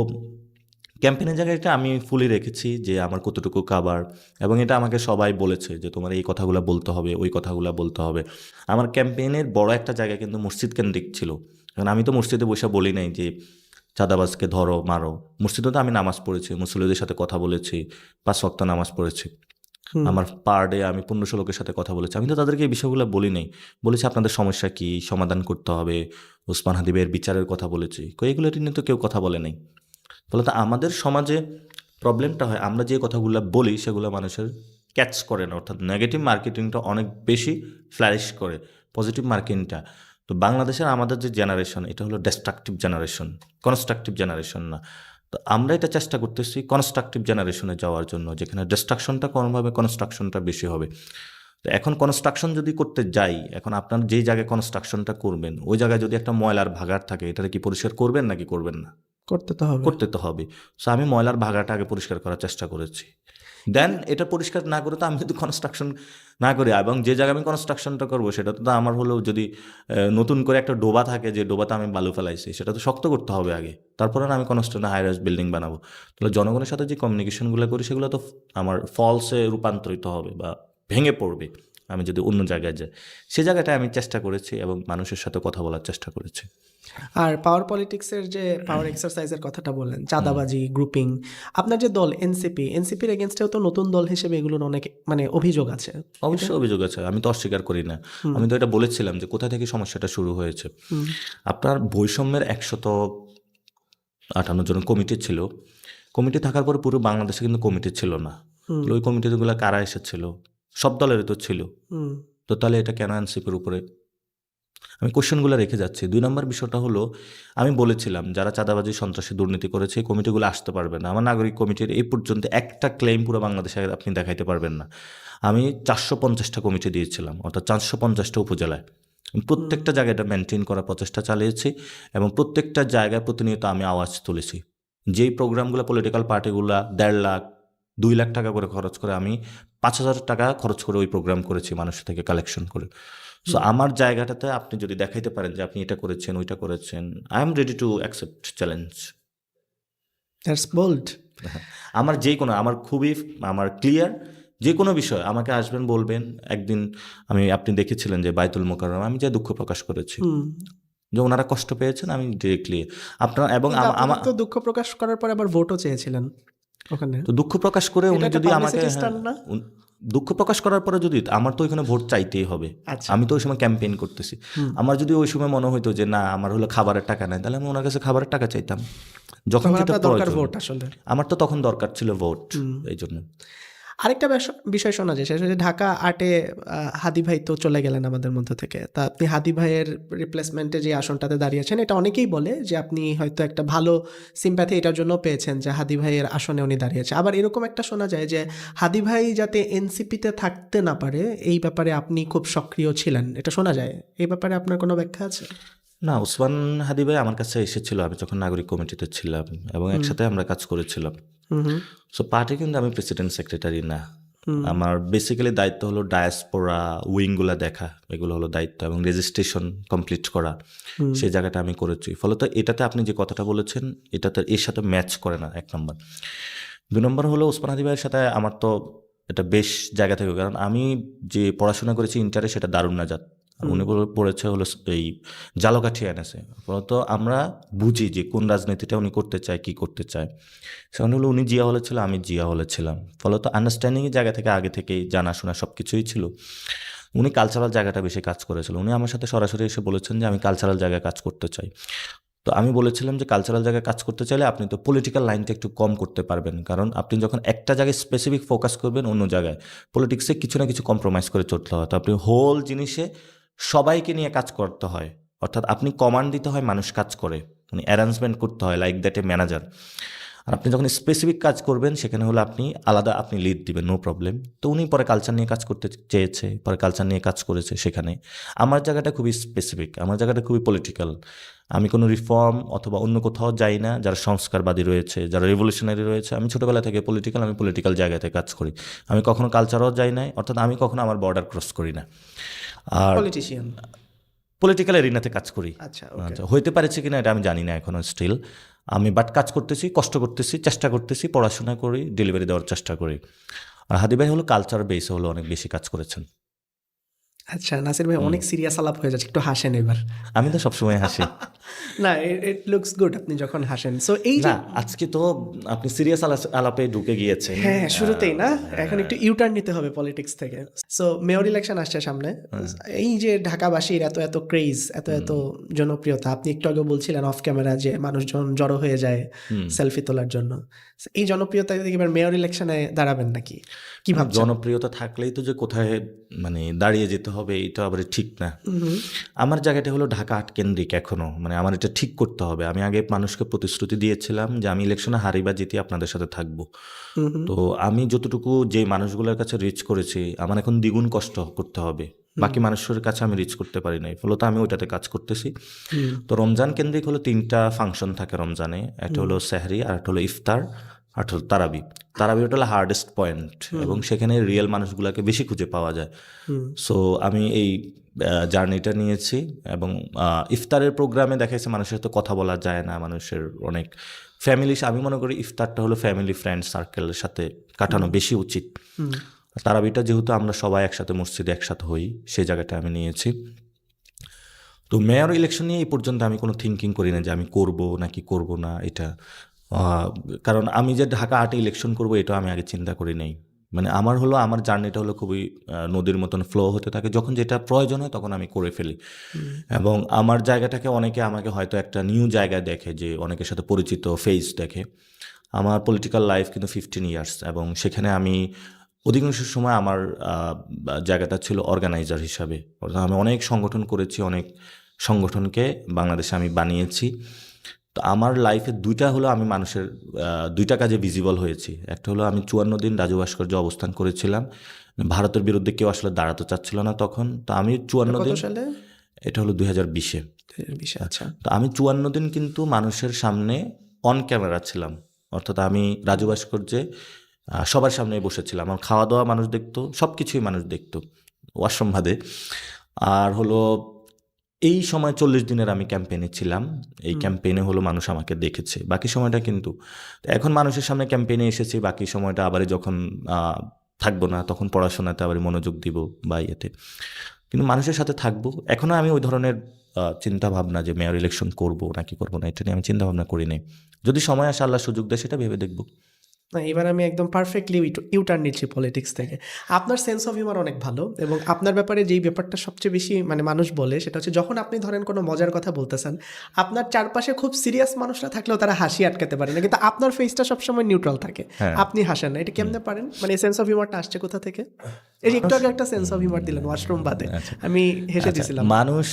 ক্যাম্পেইনের জায়গাটা আমি ফুলি রেখেছি যে আমার কতটুকু কাভার, এবং এটা আমাকে সবাই বলেছে যে তোমার এই কথাগুলো বলতে হবে, ওই কথাগুলো বলতে হবে। আমার ক্যাম্পেইনের বড় একটা জায়গা কিন্তু মসজিদ কেন্দ্রিক ছিল। কারণ আমি তো মসজিদে বসে বলি নাই যে চাঁদাবাজকে ধরো মারো। মসজিদে তো আমি নামাজ পড়েছি, মুসল্লিদের সাথে কথা বলেছি, 5 ওয়াক্ত নামাজ পড়েছি। আমার পার ডে আমি 1500 লোকের সাথে কথা বলেছি। আমি তো তাদেরকে এই বিষয়গুলো বলি নাই, বলেছি আপনাদের সমস্যা কি, সমাধান করতে হবে, ওসমান হাদিবের বিচারের কথা বলেছি। এগুলো নিয়ে তো কেউ কথা বলে নাই। ফলে তো আমাদের সমাজে প্রবলেমটা হয়, আমরা যে কথাগুলো বলি সেগুলো মানুষের ক্যাচ করে না, অর্থাৎ নেগেটিভ মার্কেটিংটা অনেক বেশি ফ্লারিশ করে, পজিটিভ মার্কেটিংটা। তো বাংলাদেশের আমাদের যে জেনারেশন, এটা হলো ডিস্ট্রাকটিভ জেনারেশন, কনস্ট্রাকটিভ জেনারেশন না। তো আমরা এটা চেষ্টা করতেছি কনস্ট্রাকটিভ জেনারেশনে যাওয়ার জন্য, যেখানে ডিস্ট্রাকশনটা কম হবে, কনস্ট্রাকশনটা বেশি হবে। তো এখন কনস্ট্রাকশন যদি করতে যাই, এখন আপনার যেই জায়গায় কনস্ট্রাকশনটা করবেন ওই জায়গায় যদি একটা ময়লার ভাগাড় থাকে, এটাকে কি পরিষ্কার করবেন নাকি করবেন না? করতে তো হবে। করতে তো হবে। সো আমি ময়লার ভাগাটা আগে পরিষ্কার করার চেষ্টা করেছি, দেন এটা পরিষ্কার না করে তো আমি যদি কনস্ট্রাকশন না করি, এবং যে জায়গায় আমি কনস্ট্রাকশনটা করবো সেটা তো আমার হলো, যদি নতুন করে একটা ডোবা থাকে যে ডোবাতে আমি বালু ফেলাইছি, সেটা তো শক্ত করতে হবে আগে, তারপরে না আমি কনস্ট্রাকশন হাই রাইজ বিল্ডিং বানাবো। তাহলে জনগণের সাথে যে কমিউনিকেশনগুলো করি সেগুলো তো আমার ফলসে রূপান্তরিত হবে বা ভেঙে পড়বে আমি যদি অন্য জায়গায় যাই। সে জায়গাটায় আমি চেষ্টা করেছি এবং মানুষের সাথে কথা বলার চেষ্টা করেছি। আর পাওয়ার পলিটিক্সের যে পাওয়ার এক্সারসাইজের কথাটা বললেন, চাঁদাবাজি, গ্রুপিং, আপনার যে দল এনসিপির এগেনস্টেও তো নতুন দল হিসেবে এগুলোর অনেক মানে অভিযোগ আছে। অবশ্যই অভিযোগ আছে, আমি তো অস্বীকার করি না। আমি তো এটা বলেছিলাম যে কোথা থেকে সমস্যাটা শুরু হয়েছে। আপনার বৈষম্যের 158 জন কমিটি ছিল, কমিটি থাকার পরে পুরো বাংলাদেশে কিন্তু কমিটি ছিল না। ওই কমিটিগুলো কারা এসেছিল? সব দলেরই তো ছিল। তো তাহলে এটা কেন এনসিপির উপরে? আমি কোশ্চেনগুলো রেখে যাচ্ছি। 2 নম্বর বিষয়টা হলো, আমি বলেছিলাম যারা চাঁদাবাজি, সন্ত্রাসী, দুর্নীতি করেছে এই কমিটিগুলো আসতে পারবে না। আমার নাগরিক কমিটির এই পর্যন্ত একটা ক্লেম পুরো বাংলাদেশে আপনি দেখাইতে পারবেন না। আমি 450টা কমিটি দিয়েছিলাম, অর্থাৎ 450টা উপজেলায়। প্রত্যেকটা জায়গায় এটা মেনটেন করার প্রচেষ্টা চালিয়েছি এবং প্রত্যেকটা জায়গায় প্রতিনিয়ত আমি আওয়াজ তুলেছি। যেই প্রোগ্রামগুলো পলিটিক্যাল পার্টিগুলা 1.5 লাখ 2 লাখ টাকা করে খরচ করে, আমি 5,000 টাকা খরচ করে ওই প্রোগ্রাম করেছি মানুষের থেকে কালেকশন করে। সো আমার জায়গাটাতে আপনি যদি দেখাইতে পারেন যে আপনি এটা করেছেন, ওইটা করেছেন, I am ready to accept challenge. That's bold. আমার যে কোনো, আমার ক্লিয়ার যে কোনো বিষয় আমাকে আসবেন বলবেন। একদিন আপনি দেখেছিলেন যে বাইতুল মোকাররম, আমি যে দুঃখ প্রকাশ করেছি যে ওনারা কষ্ট পেয়েছেন, আমি ডিরেক্টলি আপনার এবং আমার তো দুঃখ প্রকাশ করার পরে আবার ভোটও চেয়েছিলেন ওখানে। তো দুঃখ প্রকাশ করে উনি যদি আমাকে না দুঃখ প্রকাশ করার পরে যদি আমার তো ওইখানে ভোট চাইতেই হবে। আমি তো ওই সময় ক্যাম্পেইন করতেছি। আমার যদি ওই সময় মনে হইতো যে না আমার হলো খাবারের টাকা নাই, তাহলে আমি ওনার কাছে খাবারের টাকা চাইতাম যখন যেটা প্রয়োজন। ভোট আসলে আমার তো তখন দরকার ছিল ভোট, এই জন্য। আরেকটা বিষয় শোনা যায়, সেটা হচ্ছে ঢাকা আর্টে হাদি ভাই তো চলে গেলেন আমাদের মধ্য থেকে। তা আপনি হাদি ভাইয়ের রিপ্লেসমেন্টে যে আসনটাতে দাঁড়িয়েছেন, এটা অনেকেই বলে যে আপনি হয়তো একটা ভালো সিম্প্যাথি এটার জন্য পেয়েছেন যে হাদি ভাইয়ের আসনে উনি দাঁড়িয়েছে। আবার এরকম একটা শোনা যায় যে হাদি ভাই যাতে এনসিপিতে থাকতে না পারে এই ব্যাপারে আপনি খুব সক্রিয় ছিলেন, এটা শোনা যায়। এই ব্যাপারে আপনার কোনো ব্যাখ্যা আছে? না, ওসমান হাদি ভাই আমার কাছে এসেছিল আমি যখন নাগরিক কমিটিতে ছিলাম এবং একসাথে আমরা কাজ করেছিলাম। সো পার্টি কিন্তু আমি প্রেসিডেন্ট সেক্রেটারি না। আমার বেসিক্যালি দায়িত্ব হলো ডায়াসপোরা উইংগুলা দেখা, এগুলো হলো দায়িত্ব, এবং রেজিস্ট্রেশন কমপ্লিট করা, সেই জায়গাটা আমি করেছি। ফলত এটাতে আপনি যে কথাটা বলেছেন এটাতে এর সাথে ম্যাচ করে না, 1 নম্বর। 2 নম্বর হলো ওসমান হাদি ভাইয়ের সাথে আমার তো এটা বেশ জায়গা থেকে, কারণ আমি যে পড়াশোনা করেছি ইন্টারে সেটা দারুন নাজাত, উনি পড়েছে হলো এই জালকাঠি এনেছে। ফলত আমরা বুঝি যে কোন রাজনীতিটা উনি করতে চায়, কি করতে চায়। সেখানে হলো উনি জিয়া হলে ছিল, আমি জিয়া হলে ছিলাম। ফলত আন্ডারস্ট্যান্ডিংয়ের জায়গা থেকে আগে থেকেই জানাশোনা সব কিছুই ছিল। উনি কালচারাল জায়গাটা বেশি কাজ করেছিল। উনি আমার সাথে সরাসরি এসে বলেছেন যে আমি কালচারাল জায়গায় কাজ করতে চাই। তো আমি বলেছিলাম যে কালচারাল জায়গায় কাজ করতে চাইলে আপনি তো পলিটিক্যাল লাইনটা একটু কম করতে পারবেন, কারণ আপনি যখন একটা জায়গায় স্পেসিফিক ফোকাস করবেন, অন্য জায়গায় পলিটিক্সে কিছু না কিছু কম্প্রোমাইজ করে চলতে হয়। তো আপনি হোল জিনিসে সবাইকে নিয়ে কাজ করতে হয়, অর্থাৎ আপনি কমান্ড দিতে হয়, মানুষ কাজ করে, মানে অ্যারেঞ্জমেন্ট করতে হয় লাইক দ্যাট এ ম্যানেজার। আর আপনি যখন স্পেসিফিক কাজ করবেন সেখানে হলো আপনি আলাদা, আপনি লিড দিবেন, নো প্রবলেম। তো উনি পরে কালচার নিয়ে কাজ করতে চেয়েছে, পরে কালচার নিয়ে কাজ করেছে। সেখানে আমার জায়গাটা খুবই স্পেসিফিক, আমার জায়গাটা খুবই পলিটিক্যাল। আমি কোনো রিফর্ম অথবা অন্য কোথাও যাই না। যারা সংস্কারবাদী রয়েছে, যারা রেভলিউশনারি রয়েছে, আমি ছোটোবেলা থেকে পলিটিক্যাল, আমি পলিটিক্যাল জায়গাতে কাজ করি। আমি কখনো কালচারও যাই নাই, অর্থাৎ আমি কখনো আমার বর্ডার ক্রস করি না। আর পলিটিশিয়ান, পলিটিক্যাল এরিনাতে কাজ করি। আচ্ছা, হইতে পারেছে কিনা এটা আমি জানি না এখনও স্টিল। আমি কাজ করতেছি, কষ্ট করতেছি, চেষ্টা করতেছি, পড়াশোনা করি, ডেলিভারি দেওয়ার চেষ্টা করি। আর হাদি ভাই হলো কালচার বেসে হলো অনেক বেশি কাজ করেছেন। আচ্ছা, নাসির ভাই অনেক সিরিয়াস আলাপ হয়ে যাচ্ছে, একটু হাসেন এবার। আমি তো সবসময় হাসি। না, ইট লুকস গুড আপনি যখন হাসেন। সো এই যে না, আজকে তো আপনি সিরিয়াস আলাপে ঢুকে গিয়েছেন। হ্যাঁ, শুরুতেই না, এখন একটু ইউটার্ন নিতে হবে পলিটিক্স থেকে। সো মেয়র ইলেকশন আসছে সামনে, এই যে ঢাকাবাসীর এত এত ক্রেজ, এত এত জনপ্রিয়তা, আপনি একটু আগে বলছিলেন অফ ক্যামেরা যে মানুষজন জড়ো হয়ে যায় সেলফি তোলার জন্য, So, এই জনপ্রিয়তা থেকে এবার মেয়র ইলেকশনে দাঁড়াবেন নাকি, কি ভাবছেন? জনপ্রিয়তা থাকলেই তো যে কোথায় মানে দাঁড়িয়ে যেতে হবে এটা আবার ঠিক না। আমার জায়গাটা হলো ঢাকা ৮ কেন্দ্রিক এখনো, মানে আমার এটা ঠিক করতে হবে। আমি আগে মানুষকে প্রতিশ্রুতি দিয়েছিলাম যে আমি ইলেকশনে হারি বা জিতি আপনাদের সাথে থাকবো। তো আমি যতটুকু যে মানুষগুলোর কাছে রিচ করেছি, আমার এখন দ্বিগুণ কষ্ট করতে হবে। বাকি মানুষের কাছে আমি রিচ করতে পারি নাই, ফলত আমি ওইটাতে কাজ করতেছি। তো রমজান কেন্দ্রিক হলো 3টা ফাংশন থাকে রমজানে, একটা হলো সেহরি, আর একটা হলো ইফতার, আর একটা হলো তারাবি। তারাবি ওটা হলো হার্ডেস্ট পয়েন্ট, এবং সেখানে রিয়েল মানুষগুলোকে বেশি খুঁজে পাওয়া যায়। সো আমি এই জার্নিটা নিয়েছি, এবং ইফতারের প্রোগ্রামে দেখা যাচ্ছে মানুষের সাথে কথা বলা যায় না, মানুষের অনেক ফ্যামিলি, আমি মনে করি ইফতারটা হলো ফ্যামিলি ফ্রেন্ড সার্কেলের সাথে কাটানো বেশি উচিত। তারাবিটা যেহেতু আমরা সবাই একসাথে মসজিদে একসাথে হই, সেই জায়গাটা আমি নিয়েছি। তো মেয়র ইলেকশন নিয়ে এই পর্যন্ত আমি কোনো থিঙ্কিং করি না যে আমি করব নাকি করব না এটা, কারণ আমি যে ঢাকা 8 ইলেকশন করব এটা আমি আগে চিন্তা করি নাই। মানে আমার জার্নিটা হলো খুবই নদীর মতন ফ্লো হতে থাকে, যখন যেটা প্রয়োজন হয় তখন আমি করে ফেলি। এবং আমার জায়গাটাকে অনেকে আমাকে হয়তো একটা নিউ জায়গায় দেখে, যে অনেকের সাথে পরিচিত ফেস দেখে। আমার পলিটিক্যাল লাইফ কিন্তু 15 ইয়ার্স, এবং সেখানে আমি অধিকাংশ সময় আমার জায়গাটা ছিল অর্গানাইজার হিসাবে। অর্থাৎ আমি অনেক সংগঠন করেছি, অনেক সংগঠনকে বাংলাদেশে আমি বানিয়েছি। তো আমার লাইফে 2টা হলো আমি মানুষের 2টা কাজে ভিজিবল হয়েছি। একটা হলো আমি 54 দিন রাজু ভাস্কর্যে অবস্থান করেছিলাম, ভারতের বিরুদ্ধে কেউ আসলে দাঁড়াতে চাচ্ছিল না তখন। তো আমি 54 কত দিন, সালে? এটা হলো 2020-এ। আচ্ছা, তো আমি 54 দিন কিন্তু মানুষের সামনে অন ক্যামেরা ছিলাম, অর্থাৎ আমি রাজু ভাস্কর্যে সবার সামনে বসেছিলাম। আমার খাওয়া দাওয়া মানুষ দেখতো, সব কিছুই মানুষ দেখতো, ওয়াশরুম বাদে। আর হলো এই সময় 40 দিনের আমি ক্যাম্পেইনে ছিলাম, এই ক্যাম্পেইনে হলো মানুষ আমাকে দেখেছে। বাকি সময়টা কিন্তু এখন মানুষের সামনে ক্যাম্পেইনে এসেছি, বাকি সময়টা আবার যখন থাকবো না তখন পড়াশোনাতে আবার মনোযোগ দিব বা ইয়েতে, কিন্তু মানুষের সাথে থাকবো। এখনও আমি ওই ধরনের চিন্তা ভাবনা যে মেয়র ইলেকশন করবো নাকি করবো না, এটা নিয়ে আমি চিন্তা ভাবনা করি নাই। যদি সময় আসে, আল্লাহ সুযোগ দেয়, সেটা ভেবে দেখবো। না, এবার আমি একদম পারফেক্টলি ইউটার্ন নিচ্ছি পলিটিক্স থেকে। আপনার সেন্স অফ হিউমার অনেক ভালো, এবং আপনার ব্যাপারে যেই ব্যাপারটা সবচেয়ে বেশি মানে মানুষ বলে সেটা হচ্ছে যখন আপনি ধরেন কোনো মজার কথা বলতেছেন, আপনার চারপাশে খুব সিরিয়াস মানুষরা থাকলেও তারা হাসি আটকাতে পারে না, কিন্তু আপনার ফেসটা সবসময় নিউট্রাল থাকে, আপনি হাসেন না। এটা কেমনে পারেন? মানে সেন্স অফ হিউমারটা আসছে কোথা থেকে? এই যে একটু আগে একটা সেন্স অফ হিউমার দিলেন ওয়াশরুম বাদে, আমি হেসে দিয়েছিলাম। মানুষ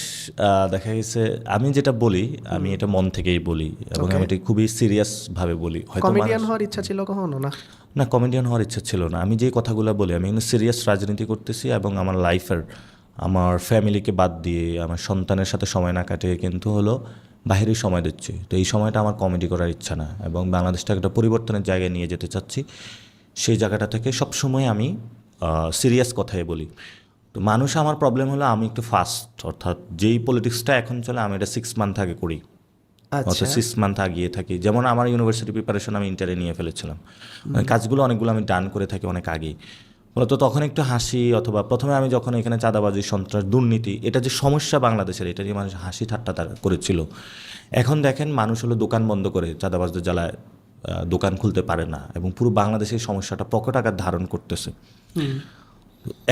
দেখা গেছে আমি যেটা বলি আমি এটা মন থেকেই বলি, এবং আমি এটা খুবই সিরিয়াস ভাবে বলি। হয়তো কমেডিয়ান হওয়ার ইচ্ছা ছিল কখনো? না, না, কমেডিয়ান হওয়ার ইচ্ছা ছিল না। আমি যে কথাগুলো বলি, আমি কিন্তু সিরিয়াস রাজনীতি করতেছি, এবং আমার লাইফের, আমার ফ্যামিলিকে বাদ দিয়ে, আমার সন্তানের সাথে সময় না কাটিয়ে কিন্তু হলো বাইরে সময় দিচ্ছি। তো এই সময়টা আমার কমেডি করার ইচ্ছা না, এবং বাংলাদেশটাকে একটা পরিবর্তনের জায়গায় নিয়ে যেতে চাচ্ছি। সেই জায়গাটা থেকে সবসময় আমি সিরিয়াস কথাই বলি। তো মানুষ, আমার প্রবলেম হলো আমি একটু ফাস্ট, অর্থাৎ যেই পলিটিক্সটা এখন চলে আমি এটা 6 মান্থ আগে করি, অর্থাৎ 6 মান্থ আগিয়ে থাকি। যেমন আমার ইউনিভার্সিটি প্রিপারেশন আমি ইন্টারে নিয়ে ফেলেছিলাম, কাজগুলো অনেকগুলো আমি ডান করে থাকি অনেক আগেই। মূলত তখন একটু হাসি, অথবা প্রথমে আমি যখন এখানে চাঁদাবাজি, সন্ত্রাস, দুর্নীতি, এটা যে সমস্যা বাংলাদেশের, এটা নিয়ে মানুষ হাসি ঠাট্টা তারা করেছিল। এখন দেখেন মানুষ হলো দোকান বন্ধ করে, চাঁদাবাজদের জ্বালায় দোকান খুলতে পারে না, এবং পুরো বাংলাদেশের সমস্যাটা প্রকট আকার ধারণ করতেছে।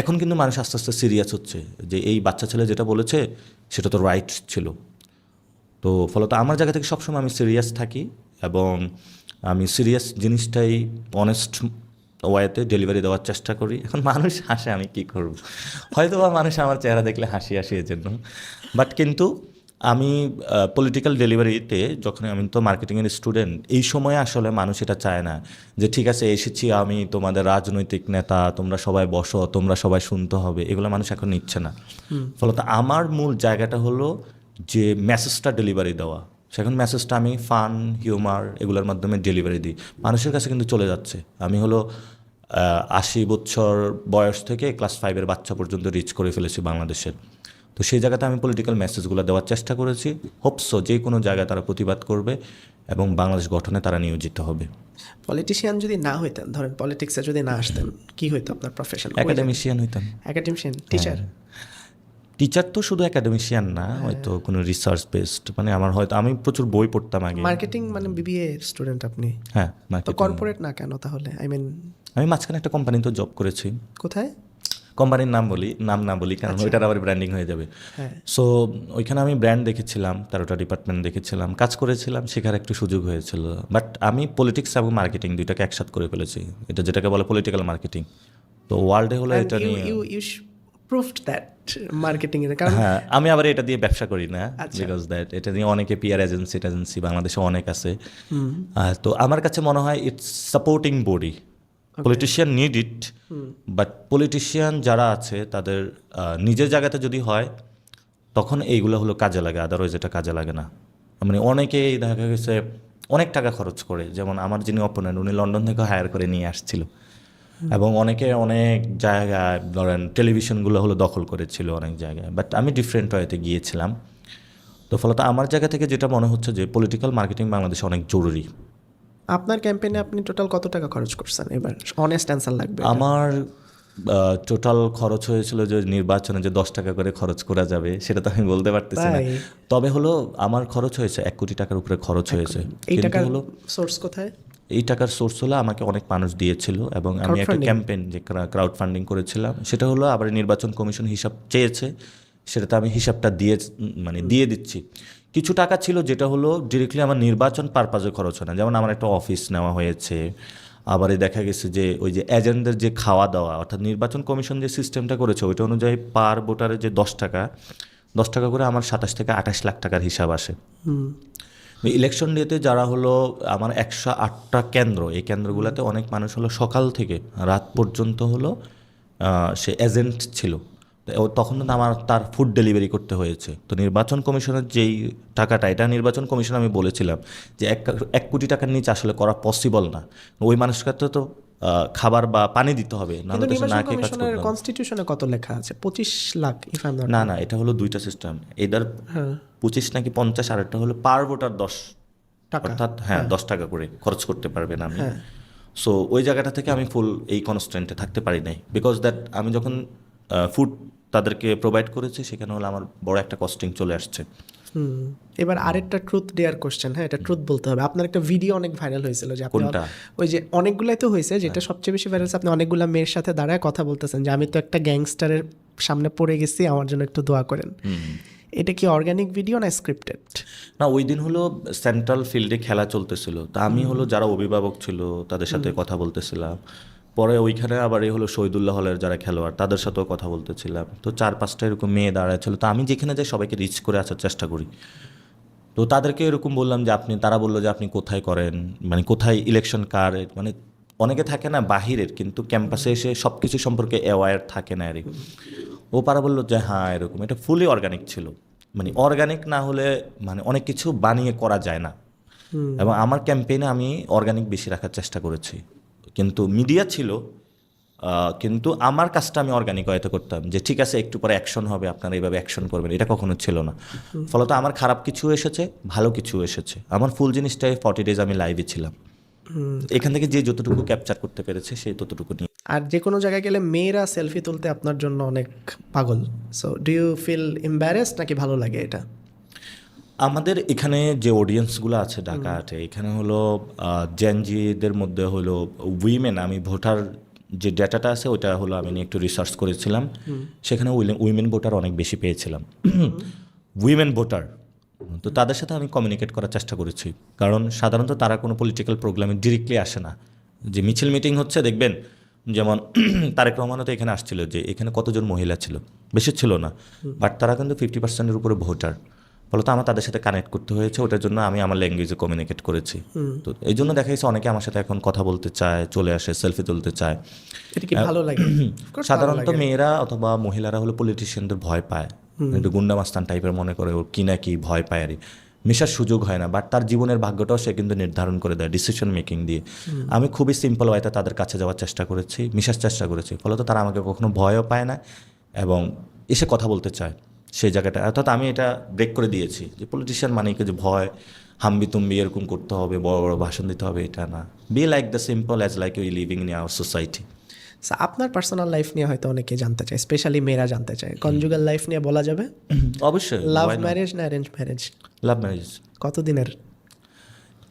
এখন কিন্তু মানুষ আস্তে আস্তে সিরিয়াস হচ্ছে যে এই বাচ্চা ছেলে যেটা বলেছে সেটা তো রাইট ছিল। তো ফলত আমার জায়গা থেকে সবসময় আমি সিরিয়াস থাকি, এবং আমি সিরিয়াস জিনিসটাই অনেস্ট ওয়েতে ডেলিভারি দেওয়ার চেষ্টা করি। এখন মানুষ হাসে, আমি কী করব, হয়তো বা মানুষ আমার চেহারা দেখলে হাসি এর জন্য। বাট কিন্তু আমি পলিটিক্যাল ডেলিভারিতে, যখন আমি তো মার্কেটিংয়ের স্টুডেন্ট, এই সময়ে আসলে মানুষ এটা চায় না যে ঠিক আছে এসেছি আমি তোমাদের রাজনৈতিক নেতা, তোমরা সবাই বসো, তোমরা সবাই শুনতে হবে, এগুলো মানুষ এখন নিচ্ছে না। ফলত আমার মূল জায়গাটা হলো যে মেসেজটা ডেলিভারি দেওয়া। সেখন মেসেজটা আমি ফান, হিউমার এগুলোর মাধ্যমে ডেলিভারি দিই, মানুষের কাছে কিন্তু চলে যাচ্ছে। আমি হলো 80 বছর বয়স থেকে ক্লাস 5-এর বাচ্চা পর্যন্ত রিচ করে ফেলেছি বাংলাদেশের। তো সেই জায়গাতে আমি পলিটিক্যাল মেসেজগুলো দেওয়ার চেষ্টা করেছি। হোপসো যে কোনো জায়গায় তারা প্রতিবাদ করবে, এবং বাংলাদেশ গঠনে তারা নিয়োজিত হবে। পলিটিশিয়ান যদি না হইতেন, ধরেন পলিটিক্সে যদি না আসতেন, কি হইতো আপনার প্রফেশন? একাডেমিশিয়ান হইতাম। Academician, teacher? টিচার তো শুধু একাডেমিশিয়ান না, হয়তো কোনো রিসার্চ বেসড, মানে আমার হয়তো আমি প্রচুর বই পড়তাম আগে। মার্কেটিং মানে বিবিএ স্টুডেন্ট আপনি? হ্যাঁ, তো marketing। কর্পোরেট না কেন তাহলে? আই মিন আমি মাঝখানে একটা কোম্পানিতে জব করেছি। কোথায়? কোম্পানির নাম না বলি, কারণ ওইটার আবার ব্র্যান্ডিং হয়ে যাবে। হ্যাঁ। সো ওইখানে আমি ব্র্যান্ড দেখেছিলাম, 13টা ডিপার্টমেন্ট দেখেছিলাম, কাজ করেছিলাম, শেখার একটু সুযোগ হয়েছিল। বাট আমি পলিটিক্স এবং মার্কেটিং দুইটাকে একসাথে করে ফেলেছি, এটা যেটাকে বলে পলিটিক্যাল মার্কেটিং। তো ওয়ার্ল্ডে হলো এটা নিয়ে। ইউ প্রুভড দ্যাট মার্কেটিং এর, কারণ হ্যাঁ, আমি আবার এটা দিয়ে ব্যবসা করি না, আচ্ছা। বিকজ দ্যাট এটা নিয়ে অনেকে পিআর এজেন্সি বাংলাদেশে অনেক আছে। তো আমার কাছে মনে হয় it's supporting body. Politician need it, but politician যারা আছে তাদের নিজের জায়গাতে যদি হয় তখন এইগুলো হলো কাজে লাগে, আদারওয়াইজ এটা কাজে লাগে না। মানে অনেকেই দেখা গেছে অনেক টাকা খরচ করে, যেমন আমার যিনি অপোনেন্ট উনি লন্ডন থেকে হায়ার করে নিয়ে আসছিল, এবং অনেকে অনেক জায়গায় ধরেন টেলিভিশনগুলো হলো দখল করেছিল অনেক জায়গায়, বাট আমি ডিফারেন্ট ওয়েতে গিয়েছিলাম। তো ফলত আমার জায়গা থেকে যেটা মনে হচ্ছে যে পলিটিক্যাল মার্কেটিং বাংলাদেশে অনেক জরুরি। আপনার ক্যাম্পেইনে আপনি টোটাল কত টাকা খরচ করছেন? এবার অনেস্ট অ্যান্সার লাগবে। আমার টোটাল খরচ হয়েছিল যে নির্বাচনে যে 10 টাকা করে খরচ করা যাবে সেটা তো আমি বলতে পারতেছি না, তাই? তবে হলো আমার খরচ হয়েছে 1 কোটি টাকার উপরে খরচ হয়েছে। এই কিন্তু টাকার হলো সোর্স কোথায়? এই টাকার সোর্স হলো আমাকে অনেক মানুষ দিয়েছিল, এবং আমি একটা Crowdfunding? ক্যাম্পেইন যে ক্রাউড ফান্ডিং করেছিলাম, সেটা হলো আবার নির্বাচন কমিশন হিসাব চেয়েছে, সেটাতে আমি হিসাবটা দিয়ে দিচ্ছি। কিছু টাকা ছিল যেটা হলো ডিরেক্টলি আমার নির্বাচন পারপাজে খরচ হয় না, যেমন আমার একটা অফিস নেওয়া হয়েছে। আবার দেখা গেছে যে ওই যে এজেন্টদের যে খাওয়া দাওয়া, অর্থাৎ নির্বাচন কমিশন যে সিস্টেমটা করেছে ওইটা অনুযায়ী পার ভোটারের যে 10 টাকা করে আমার 27 থেকে 28 লাখ টাকার হিসাব আসে। ইলেকশন ডেতে যারা হলো আমার 108টা কেন্দ্র, এই কেন্দ্রগুলোতে অনেক মানুষ হলো সকাল থেকে রাত পর্যন্ত হলো সে এজেন্ট ছিল। তখন কিন্তু আমার তার ফুড ডেলিভারি করতে হয়েছে। তো নির্বাচন কমিশনের যেই টাকাটা, এটা নির্বাচন কমিশন আমি বলেছিলাম যে 1 কোটি টাকার নিচে আসলে করা পসিবল না, ওই মানুষকে তো খাবার বা পানি দিতে হবে, না কিন্তু হলে তো সে না নির্বাচন খেয়ে কাজ কমিশনের করবে না। কনস্টিটিউশনে কত লেখা আছে? 25 lakh if I am not. না, এটা হলো দুইটা সিস্টেম, এদের হ্যাঁ 25 নাকি 50, আর একটা হলো পার ভোটার 10 টাকা। অর্থাৎ 10 টাকা করে খরচ করতে পারবেন আমি। সো ওই জায়গাটা থেকে আমি ফুল এই কনস্ট্যান্টে থাকতে পারি নাই, বিকজ দ্যাট আমি যখন ফুড তাদেরকে প্রোভাইড করেছি সেখানে হলো আমার বড় একটা কস্টিং চলে আসছে। এবার আরেকটা ট্রুথ ডেয়ার কোশ্চেন, হ্যাঁ এটা ট্রুথ বলতে হবে। আপনার একটা ভিডিও অনেক ভাইরাল হয়েছিল যে আপনি কোনটা? ওই যে অনেকগুলাই তো হয়েছে, যেটা সবচেয়ে বেশি ভাইরাল হয়েছে আপনি অনেকগুলা মেয়ের সাথে দাঁড়ায় কথা বলতেছেন যে আমি তো একটা গ্যাংস্টারের সামনে পড়ে গেছি, আমার জন্য একটু দোয়া করেন। এটা কি অর্গানিক ভিডিও না স্ক্রিপ্টেড? না, ওই দিন হলো সেন্ট্রাল ফিল্ডে খেলা চলতেছিল, তা আমি হলো যারা অভিভাবক ছিল তাদের সাথে কথা বলতেছিলাম। পরে ওইখানে আবার এই হলো শহীদুল্লাহ হলের যারা খেলোয়াড় তাদের সাথেও কথা বলতেছিলাম। তো 4-5টা এরকম মেয়ে দাঁড়ায় ছিল, তো আমি যেখানে যাই সবাইকে রিচ করে আসার চেষ্টা করি। তো তাদেরকে এরকম বললাম যে তারা বললো যে আপনি কোথায় করেন, মানে কোথায় ইলেকশন কার, মানে অনেকে থাকে না বাহিরের কিন্তু ক্যাম্পাসে এসে সব কিছু সম্পর্কে অ্যাওয়ার থাকে না এরকম। ও পারা বললো যে হ্যাঁ এরকম, এটা ফুলি অর্গানিক ছিল। মানে অর্গানিক না হলে মানে অনেক কিছু বানিয়ে করা যায় না, এবং আমার ক্যাম্পেইনে আমি অর্গানিক বেশি রাখার চেষ্টা করেছি। কিন্তু মিডিয়া ছিল, কিন্তু আমার কাজটা আমি অর্গানিক হয়তো করতাম যে ঠিক আছে একটু পরে অ্যাকশন হবে, আপনারা এইভাবে অ্যাকশন করবেন, এটা কখনো ছিল না। ফলত আমার খারাপ কিছু এসেছে, ভালো কিছু এসেছে। আমার ফুল জিনিসটাই 40 ডেজ আমি লাইভে ছিলাম, এখান থেকে যে যতটুকু ক্যাপচার করতে পেরেছে সেই ততটুকু নিয়ে। আর যে কোনো জায়গায় গেলে মেয়েরা সেলফি তুলতে আপনার জন্য অনেক পাগল। So do you feel embarrassed নাকি ভালো লাগে এটা? আমাদের এখানে যে অডিয়েন্সগুলো আছে ঢাকা আটে, এখানে হলো জেনজিদের মধ্যে হলো উইমেন, আমি ভোটার যে ডেটাটা আছে ওইটা হলো আমি নিয়ে একটু রিসার্চ করেছিলাম, সেখানে উইমেন ভোটার অনেক বেশি পেয়েছিলাম। উইমেন ভোটার, তো তাদের সাথে আমি কমিউনিকেট করার চেষ্টা করেছি, কারণ সাধারণত তারা কোনো পলিটিক্যাল প্রোগ্রামে ডিরেক্টলি আসে না। যে মিছিল মিটিং হচ্ছে দেখবেন, যেমন তারেক রহমানও তো এখানে আসছিল, যে এখানে কতজন মহিলা ছিল, বেশি ছিল না, বাট তারা কিন্তু 50%-এর উপরে ভোটার। ফলত আমার তাদের সাথে কানেক্ট করতে হয়েছে, ওটার জন্য আমি আমার ল্যাঙ্গুয়েজে কমিউনিকেট করেছি। তো এই জন্য দেখা গেছে অনেকে আমার সাথে এখন কথা বলতে চায়, চলে আসে, সেলফি তুলতে চায়। এটা কি ভালো লাগে? Of course সাধারণত মেয়েরা অথবা মহিলারা হলো পলিটিশিয়ানদের ভয় পায়, একটু গুন্ডামাস্তান টাইপের মনে করে, ওর কি না কি ভয় পায় আর মেশার সুযোগ হয় না, বাট তার জীবনের ভাগ্যটাও সে কিন্তু নির্ধারণ করে দেয় ডিসিশন মেকিং দিয়ে। আমি খুবই সিম্পল ওয়েতে তাদের কাছে যাওয়ার চেষ্টা করেছি, মিশার চেষ্টা করেছি, ফলত তারা আমাকে কখনো ভয়ও পায় না এবং এসে কথা বলতে চায় সেই জায়গাটা। অর্থাৎ আমি এটা ব্রেক করে দিয়েছি যে পলিটিশিয়ান মানে কি যে ভয়, হাম্বি তুম্বি এরকম করতে হবে, বড় বড় ভাষণ দিতে হবে, এটা না। Be like the simple as like you living in our society. So, আপনার পার্সোনাল লাইফ নিয়ে হয়তো অনেকে জানতে চায়, স্পেশালি মেয়েরা জানতে চায়, কনজুগাল লাইফ নিয়ে বলা যাবে? অবশ্যই লাভ ম্যারেজ না অ্যারেঞ্জ ম্যারেজ? Love marriage. কতদিনের?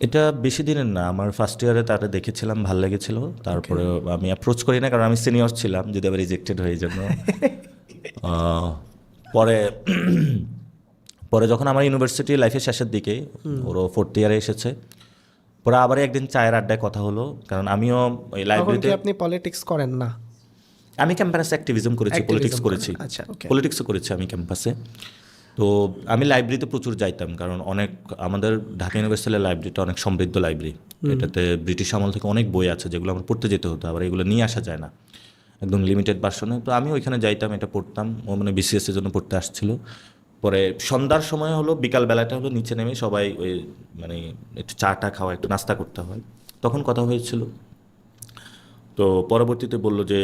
এটা বেশি দিনের না, আমার ফার্স্ট ইয়ারে তারা দেখেছিলাম, ভালো লেগেছিল, তারপরে আমি অ্যাপ্রোচ করি না কারণ আমি সিনিয়র ছিলাম, যদি আবার রিজেক্টেড হয়ে জন্য। পরে পরে যখন আমার ইউনিভার্সিটি লাইফের শেষের দিকে, ওরও 4th ইয়ারে এসেছে, পরে আবার একদিন চায়ের আড্ডায় কথা হলো, কারণ আমিও ওই তখন কি লাইব্রেরিতে, আপনি পলিটিক্স করেন না? আমি ক্যাম্পাসে অ্যাক্টিভিজম করেছি, পলিটিক্স করেছি, আচ্ছা, ওকে। পলিটিক্সও করেছি আমি ক্যাম্পাসে। তো আমি লাইব্রেরিতে প্রচুর যাইতাম, কারণ অনেক আমাদের ঢাকা ইউনিভার্সিটির লাইব্রেরিটা অনেক সমৃদ্ধ লাইব্রেরি, এটাতে ব্রিটিশ আমল থেকে অনেক বই আছে যেগুলো আমার পড়তে যেতে হতো, আবার এগুলো নিয়ে আসা যায় না, একদম লিমিটেড ভার্সনে। তো আমি ওইখানে যাইতাম, এটা পড়তাম, ও মানে বিসিএস এর জন্য পড়তে আসছিল। পরে সন্ধ্যার সময় হলো, বিকাল বেলাটা হলো, নিচে নেমে সবাই ওই মানে একটু চাটা খাওয়া, একটু নাস্তা করতে হয়, তখন কথা হয়েছিল। তো পরবর্তীতে বললো যে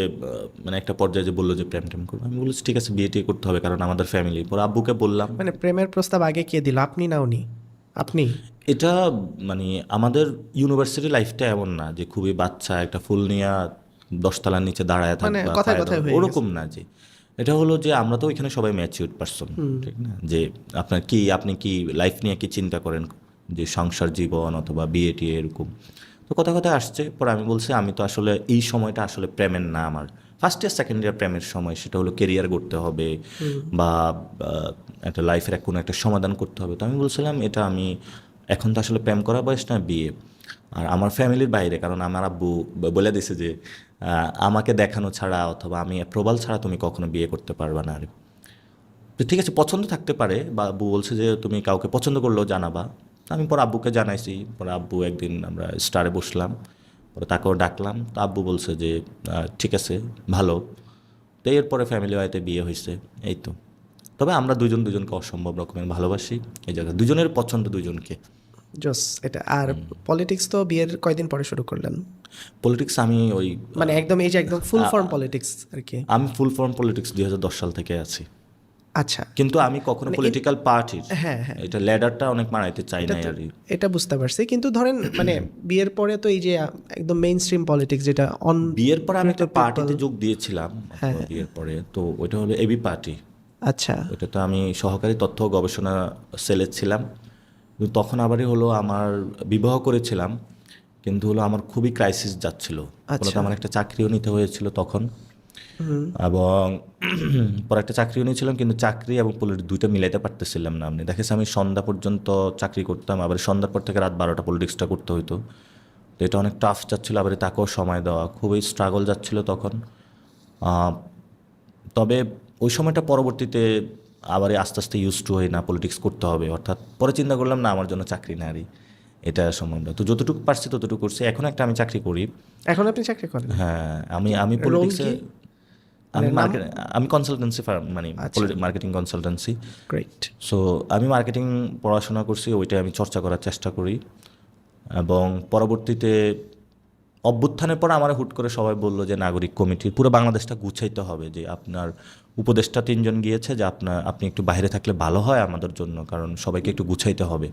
মানে একটা পর্যায়ে যে বললো যে প্রেম টেম করবো, আমি বলেছি ঠিক আছে, বিয়ে টিয়ে করতে হবে কারণ আমাদের ফ্যামিলি। পরে আব্বুকে বললাম, মানে প্রেমের প্রস্তাব আগে কে দিল, আপনি না উনি? আপনি? এটা মানে আমাদের ইউনিভার্সিটি লাইফটা এমন না যে খুবই বাচ্চা একটা ফুল নিয়ে 10 তলার নিচে দাঁড়ায় মানে থাকবে, কথায় কথায় হয়ে ওরকম না। যে এটা হলো যে আমরা তো এখানে সবাই ম্যাচিউরড পারসন, ঠিক না? যে আপনি কি লাইফ নিয়ে কি চিন্তা করেন, যে সংসার জীবন অথবা বিয়ে টিয়ে এরকম। তো কথা কথা আসছে, পরে আমি বলছি আমি তো আসলে এই সময়টা আসলে প্রেমের না, আমার ফার্স্ট ইয়ার সেকেন্ড ইয়ার প্রেমের সময়, সেটা হলো কেরিয়ার করতে হবে বা একটা লাইফের কোনো একটা সমাধান করতে হবে। তো আমি বলছিলাম এটা আমি এখন তো আসলে প্রেম করা বয়স না, বিয়ে। আর আমার ফ্যামিলির বাইরে, কারণ আমার আব্বু বলে দিছে যে আমাকে দেখানো ছাড়া অথবা আমি অ্যাপ্রুভাল ছাড়া তুমি কখনো বিয়ে করতে পারবে না। আর তো ঠিক আছে, পছন্দ থাকতে পারে, বা আব্বু বলছে যে তুমি কাউকে পছন্দ করলেও জানাবা। আমি পরে আব্বুকে জানাইছি, পরে আব্বু একদিন আমরা স্টারে বসলাম, পরে তাকেও ডাকলাম, তো আব্বু বলছে যে ঠিক আছে, ভালো। তো এরপরে ফ্যামিলি বাড়িতে বিয়ে হয়েছে, এই তো। তবে আমরা দুজনকে অসম্ভব রকমের ভালোবাসি, এই জায়গায় দুজনের পছন্দ দুজনকে। জোস এটা। আর পলিটিক্স তো বিয়ের কয়দিন পরে শুরু করলেন? পলিটিক্স আমি ওই মানে একদম এই যে একদম ফুল ফর্ম পলিটিক্স আর কি? আমি ফুল ফর্ম পলিটিক্স 2010 সাল থেকে আছি, আচ্ছা। কিন্তু আমি কখনো পলিটিক্যাল পার্টির হ্যাঁ, হ্যাঁ। এটা ল্যাডারটা অনেক মারাইতে চাই না আর কি। এটা বুঝতে পারছি, কিন্তু ধরেন মানে বিয়ের পরে তো এই যে একদম মেইন স্ট্রিম পলিটিক্স যেটা অন, বিয়ের পরে আমি একটা পার্টিতে যোগ দিয়েছিলাম বিয়ের পরে, তো ওইটা হলো এবি পার্টি। আচ্ছা। ওটা তো আমি সহকারী তথ্য ও গবেষণা সেলে ছিলাম। কিন্তু তখন আবারই হলো আমার বিবাহ করেছিলাম, কিন্তু হলো আমার খুবই ক্রাইসিস যাচ্ছিল, মূলত আমার একটা চাকরিও নিতে হয়েছিল তখন, এবং পরে একটা চাকরিও নিয়েছিলাম, কিন্তু চাকরি এবং পলিটিক্স দুইটা মিলাইতে পারতেছিলাম না। আপনি দেখেছি আমি সন্ধ্যা পর্যন্ত চাকরি করতাম, আবার সন্ধ্যার পর থেকে রাত 12টা পলিটিক্সটা করতে হইতো। তো এটা অনেক টাফ যাচ্ছিলো, আবার তাকেও সময় দেওয়া, খুবই স্ট্রাগল যাচ্ছিল তখন। তবে ওই সময়টা পরবর্তীতে আবার আস্তে আস্তে ইউজ টু হই না, পলিটিক্স করতে হবে, অর্থাৎ পরে চিন্তা করলাম না আমার জন্য চাকরি নারী, এটা সম্বন্ধে তো যতটুকু পারছি ততটুকু করছি। এখন একটা আমি চাকরি করি। এখন আপনি চাকরি করেন? হ্যাঁ, আমি পলিটিক্সে আমি কনসালটেন্সি ফার্ম, মানে মার্কেটিং কনসালটেন্সি। গ্রেট। সো আমি মার্কেটিং পড়াশোনা করছি, ওইটা আমি চর্চা করার চেষ্টা করি। এবং পরবর্তীতে অভ্যুত্থানের পর আমার হুট করে সবাই বললো যে নাগরিক কমিটির পুরো বাংলাদেশটা গুছাইতে হবে, যে আপনার উপদেষ্টা 3 জন গিয়েছে, যে আপনি একটু বাইরে থাকলে ভালো হয় আমাদের জন্য, কারণ সবাইকে একটু গুছাইতে হবে।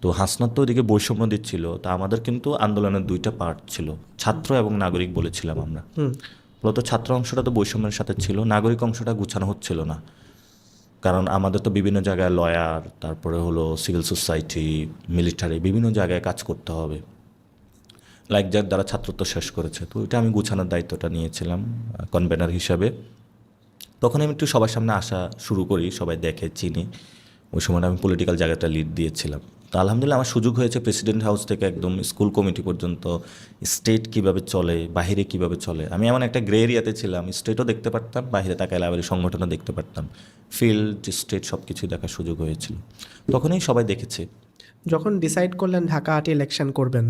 তো হাসনাত তো ওইদিকে বৈষম্য দিচ্ছিল, তা আমাদের কিন্তু আন্দোলনের 2টা পার্ট ছিল, ছাত্র এবং নাগরিক বলেছিলাম আমরা। মূলত ছাত্র অংশটা তো বৈষম্যের সাথে ছিল, নাগরিক অংশটা গুছানো হচ্ছিল না, কারণ আমাদের তো বিভিন্ন জায়গায় লয়ার, তারপরে হলো সিভিল সোসাইটি, মিলিটারি, বিভিন্ন জায়গায় কাজ করতে হবে, লাইক যার দ্বারা ছাত্রত্ব শেষ করেছে। তো ওইটা আমি গুছানোর দায়িত্বটা নিয়েছিলাম কনভেনার হিসাবে। তখন আমি একটু সবার সামনে আসা শুরু করি, সবাই দেখে চিনি। ওই সময়টা আমি পলিটিক্যাল জায়গাটা লিড দিয়েছিলাম। তো আলহামদুলিল্লাহ আমার সুযোগ হয়েছে প্রেসিডেন্ট হাউস থেকে একদম স্কুল কমিটি পর্যন্ত, স্টেট কিভাবে চলে, বাহিরে কিভাবে চলে। আমি এমন একটা গ্রে এরিয়াতে ছিলাম, স্টেটও দেখতে পারতাম, বাইরে তাকাইলে আবার সংগঠনও দেখতে পারতাম, ফিল্ড স্টেট সব কিছুই দেখার সুযোগ হয়েছিল। তখনই সবাই দেখেছে। যখন ডিসাইড করলেন ঢাকা আর্ট ইলেকশন করবেন,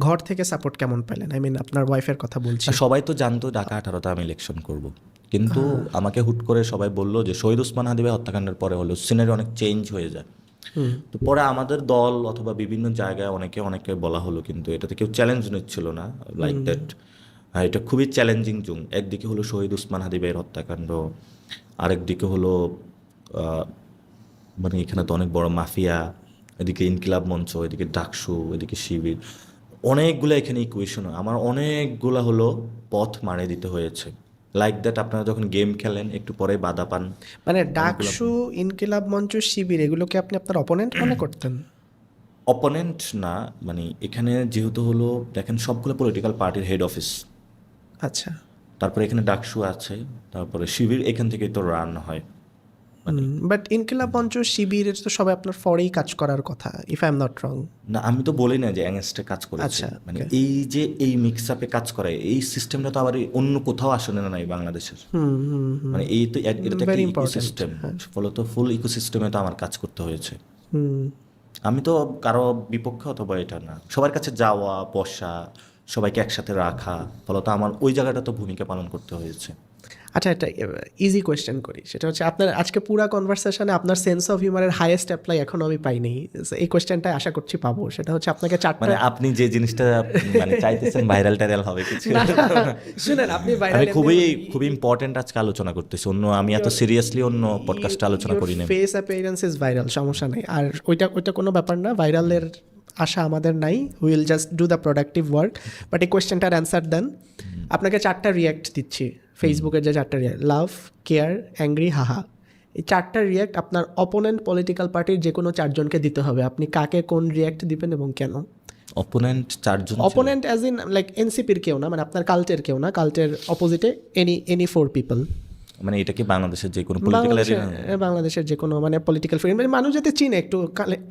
ঘর থেকে সাপোর্ট কেমন পেলেন? আই মিন আপনার ওয়াইফের কথা বলছি। সবাই তো জানতো ঢাকা 18তে আমি ইলেকশন করব, কিন্তু আমাকে হুট করে সবাই বললো যে শহীদ ওসমান হাদি ভাই হত্যাকাণ্ডের পরে হলো সিনারি অনেক চেঞ্জ হয়ে যায়। তো পরে আমাদের দল অথবা বিভিন্ন জায়গায় অনেকে বলা হলো, কিন্তু এটাতে কেউ চ্যালেঞ্জ নিচ্ছিল না, লাইক দ্যাট। এটা খুবই চ্যালেঞ্জিং জুম। একদিকে হলো শহীদ ওসমান হাদি ভাইয়ের হত্যাকাণ্ড, আরেকদিকে হলো মানে এখানে তো অনেক বড় মাফিয়া, এদিকে ইনকিলাব মঞ্চ, এদিকে ডাকসু, এদিকে শিবির, অনেকগুলো এখানে ইকুয়েশন, আমার অনেকগুলা হলো পথ মারে দিতে হয়েছে। লাইক দ্যাট আপনারা যখন গেম খেলেন একটু পরে বাধা পান। মানে ডাকসু, ইনকিলাব মঞ্চ, শিবির এগুলোকে আপনি আপনার অপোনেন্ট মনে করতেন? অপোনেন্ট না, মানে এখানে যেহেতু হলো দেখেন সবগুলো পলিটিক্যাল পার্টির হেড অফিস, আচ্ছা। তারপরে এখানে ডাকসু আছে, তারপরে শিবির এখান থেকেই তো রান হয়। বাট ইনকিলাব মঞ্চ, শিবিরের তো সবাই আপনার ফরেই কাজ করার কথা, if I am not wrong. না আমি তো বলি না যে অ্যাংস্টে কাজ করেছে, আচ্ছা, মানে okay. এই যে এই মিক্স আপে কাজ করে এই সিস্টেমটা তো আবার এই অন্য কোথাও আসলে না নাই বাংলাদেশের। মানে এই তো এটা তো একটা Very important, ইকোসিস্টেম, হ্যাঁ। ফলত ফুল ইকোসিস্টেমে তো আমার কাজ করতে হয়েছে। হুম। আমি তো কারো বিপক্ষে অথবা এটা না, সবার কাছে যাওয়া বসা, সবাইকে একসাথে রাখা, ফলত আমার ওই জায়গাটা তো ভূমিকা পালন করতে হয়েছে। আচ্ছা, একটা ইজি কোয়েশ্চেন করি, সেটা হচ্ছে আপনার আজকে পুরা কনভারসেশনে আপনার সেন্স অফ হিউমারের হাইয়েস্ট অ্যাপ্লাই এখনো আমি পাইনি। So, এই কোয়েশ্চেনটাই আশা করছি পাবো। সেটা হচ্ছে আপনাকে চারটা মানে আপনি যে জিনিসটা মানে চাইতেছেন ভাইরাল টাইরাল হবে কিছু, না, শুনেন, আপনি আমি ভাইরাল খুবই ইম্পর্টেন্ট আজকে আলোচনা করতেছি, অন্য আমি এত সিরিয়াসলি অন্য পডকাস্টে আলোচনা করি না। ফেস অ্যাপিয়ারেন্স ইজ ভাইরাল, সমস্যা নেই। আর ওইটা কোনো ব্যাপার না, ভাইরালের আশা আমাদের নাই। Will just do the productive work. But এই কোয়েশ্চেনটার অ্যান্সার দেন। আপনাকে চারটা রিয়াক্ট দিচ্ছি, ফেসবুকের যে চারটা রিয়াক্ট, লাভ, কেয়ার, অ্যাংরি, হাহা। এই চারটা রিয়াক্ট আপনার অপোনেন্ট পলিটিক্যাল পার্টির যে কোনো চারজনকে দিতে হবে। আপনি কাকে কোন রিয়াক্ট দিবেন এবং কেন? অপোনেন্ট চারজন ছিল। অপোনেন্ট অ্যাজ ইন লাইক এনসিপির কেউ না, মানে আপনার কাল্টের কেউ না, কাল্টের অপোজিটে এনি ফোর পিপল। মানে এটা কি বাংলাদেশের যে কোনো পলিটিক্যাল বাংলাদেশের যে কোনো মানে পলিটিক্যাল ফিল্ম, মানে মানুষ যাতে চিনে, একটু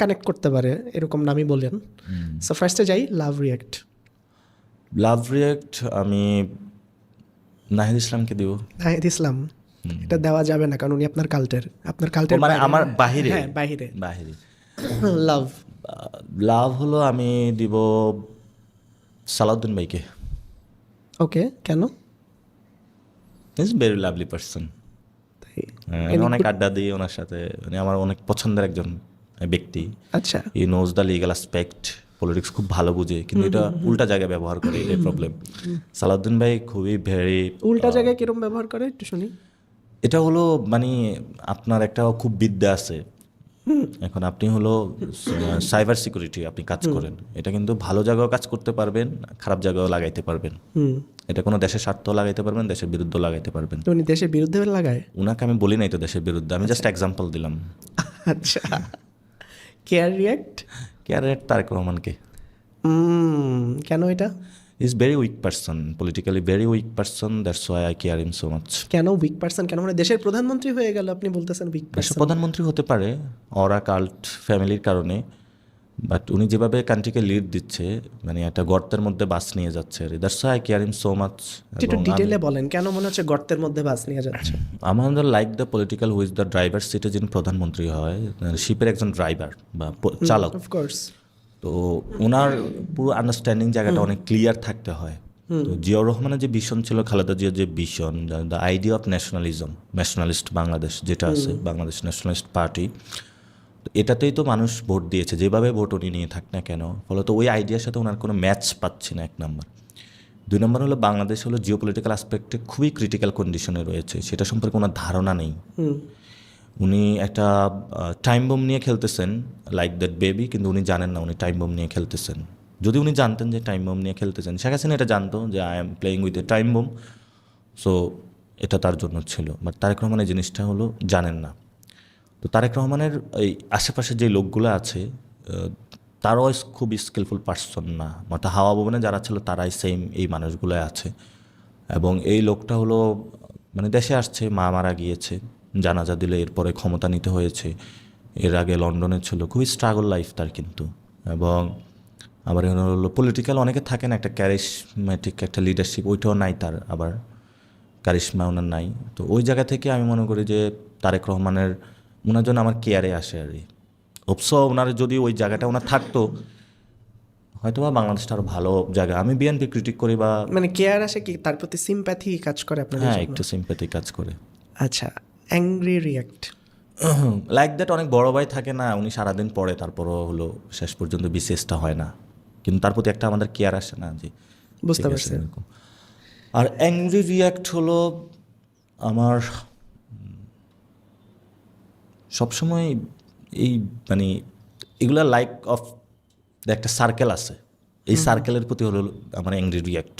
কানেক্ট করতে পারে, এরকম নামই বলেন। সো ফার্স্টে যাই, লাভ রিয়াক্ট। লাভ রিয়াক্ট আমি নাহিদ ইসলামকে দিব। নাহিদ ইসলাম, এটা দেওয়া যাবে না কারণ উনি আপনার কাল্টের মানে আমার বাহিরে হ্যাঁ, বাহিরে। লাভ লাভ হলো আমি দিব সালাউদ্দিন ভাইকে। ওকে, কেন? ইজ ভেরি লাভলি পার্সন, অনেক আড্ডা দিই ওনার সাথে, মানে আমার অনেক পছন্দের একজন ব্যক্তি। আচ্ছা, he knows the legal aspect, politics খুব ভালো বুঝে, কিন্তু এটা উল্টা জায়গায় ব্যবহার করে, এটাই প্রবলেম। সালাউদ্দিন ভাই খুবই ভেরি উল্টা জায়গায় কিরম ব্যবহার করে একটু শুনি। এটা হলো মানে আপনার একটা খুব বিদ্যা আছে, এখন আপনি হলো সাইবার সিকিউরিটি আপনি কাজ করেন, এটা কিন্তু ভালো জায়গাও কাজ করতে পারবেন, খারাপ জায়গাও লাগাইতে পারবেন। এটা কোনো দেশের স্বার্থ লাগাইতে পারবেন, দেশের বিরুদ্ধে লাগাইতে পারবেন। তো উনি দেশের বিরুদ্ধে লাগায়? উনাকে আমি বলি নাই তো দেশের বিরুদ্ধে, আমি জাস্ট এক্সাম্পল দিলাম। আচ্ছা, কেয়ার রিয়াক্ট। কেয়ারেট তারেক রহমানকে। কেন এটা? Is very weak person, politically very weak person, that's why eye care him so much. কেন উইক পার্সন? কেন? মানে দেশের প্রধানমন্ত্রী হয়ে গেল, আপনি বলতেছেন উইক দেশের পার্সন? প্রধানমন্ত্রী হতে পারে ওরা কাল্ট ফ্যামিলির কারণে, বাট উনি যেভাবে কান্ট্রিকে লিড দিচ্ছে, মানে একটা গর্তের মধ্যে বাস নিয়ে যাচ্ছে, that's why eye care him so much. একটু ডিটেলে বলেন, কেন মনে হচ্ছে গর্তের মধ্যে বাস নিয়ে যাচ্ছে? আমাদের like the political who's the driver সিটে যিনি প্রধানমন্ত্রী হয়, শিপের একজন ড্রাইভার বা চালক, অফকোর্স। তো ওনার পুরো আন্ডারস্ট্যান্ডিং জায়গাটা অনেক ক্লিয়ার থাকতে হয়। তো জিয়াউর রহমানের যে ভিশন ছিল, খালেদা জিয়ার যে vision, the idea of nationalism, nationalist Bangladesh যেটা আছে, বাংলাদেশ ন্যাশনালিস্ট পার্টি, এটাতেই তো মানুষ ভোট দিয়েছে, যেভাবে ভোট উনি নিয়ে থাক না কেন, ফলত ওই আইডিয়ার সাথে ওনার কোনো ম্যাচ পাচ্ছি না, এক নম্বর। দুই নম্বর হলো বাংলাদেশ হলো জিওপলিটিক্যাল অ্যাসপেক্টে খুবই ক্রিটিক্যাল কন্ডিশনে রয়েছে, সেটা সম্পর্কে ওনার ধারণা নেই। উনি একটা টাইম বোম নিয়ে খেলতেছেন, লাইক দ্যাট বেবি, কিন্তু উনি জানেন না উনি টাইম বোম নিয়ে খেলতেছেন। যদি উনি জানতেন যে টাইম বোম নিয়ে খেলতেছেন, শেখ হাসিনা এটা জানতো যে I am playing with a time bomb, so এটা তার জন্য ছিল। বাট তারেক রহমান এই জিনিসটা হলো জানেন না। তো তারেক রহমানের এই আশেপাশে যে লোকগুলো আছে, তারাও খুব স্কিলফুল পার্সন না, অর্থাৎ হাওয়া ভবনে যারা ছিল তারাই সেম এই মানুষগুলোই আছে। এবং এই লোকটা হলো মানে দেশে আসছে, মা মারা গিয়েছে, জানাজা দিলে এরপরে ক্ষমতা নিতে হয়েছে, এর আগে লন্ডনে ছিল, খুবই স্ট্রাগল লাইফ তার কিন্তু। এবং আবার হলো পলিটিক্যাল অনেকে থাকে না, একটা ক্যারিশমেটিক একটা লিডারশিপ, ওইটাও নাই তার, আবার কারিশমা ওনার নাই। তো ওই জায়গা থেকে আমি মনে করি যে তারেক রহমানের ওনার জন্য আমার কেয়ারে আসে আর কি। অবশ্য ওনার যদি ওই জায়গাটা ওনার থাকতো, হয়তো বা বাংলাদেশটা আরও ভালো জায়গা। আমি বিএনপি ক্রিটিক করি বা মানে কেয়ার আসে কি, তার প্রতি সিম্প্যাথি কাজ করে আপনার? হ্যাঁ, একটু সিম্প্যাথি কাজ করে। আচ্ছা, অ্যাংরি রিয়াক্ট। লাইক দ্যাট অনেক বড় ভাই থাকে না, উনি সারাদিন পড়ে, তারপরও হলো শেষ পর্যন্ত বিশেষটা হয় না, কিন্তু তার প্রতি একটা আমাদের কেয়ার আসে না যে বুঝতে পারছি। আর অ্যাংরি রিয়াক্ট হলো আমার সবসময় এই মানে এগুলা লাইক অফ একটা সার্কেল আছে, এই সার্কেলের প্রতি হলো আমার অ্যাংরি রিয়াক্ট।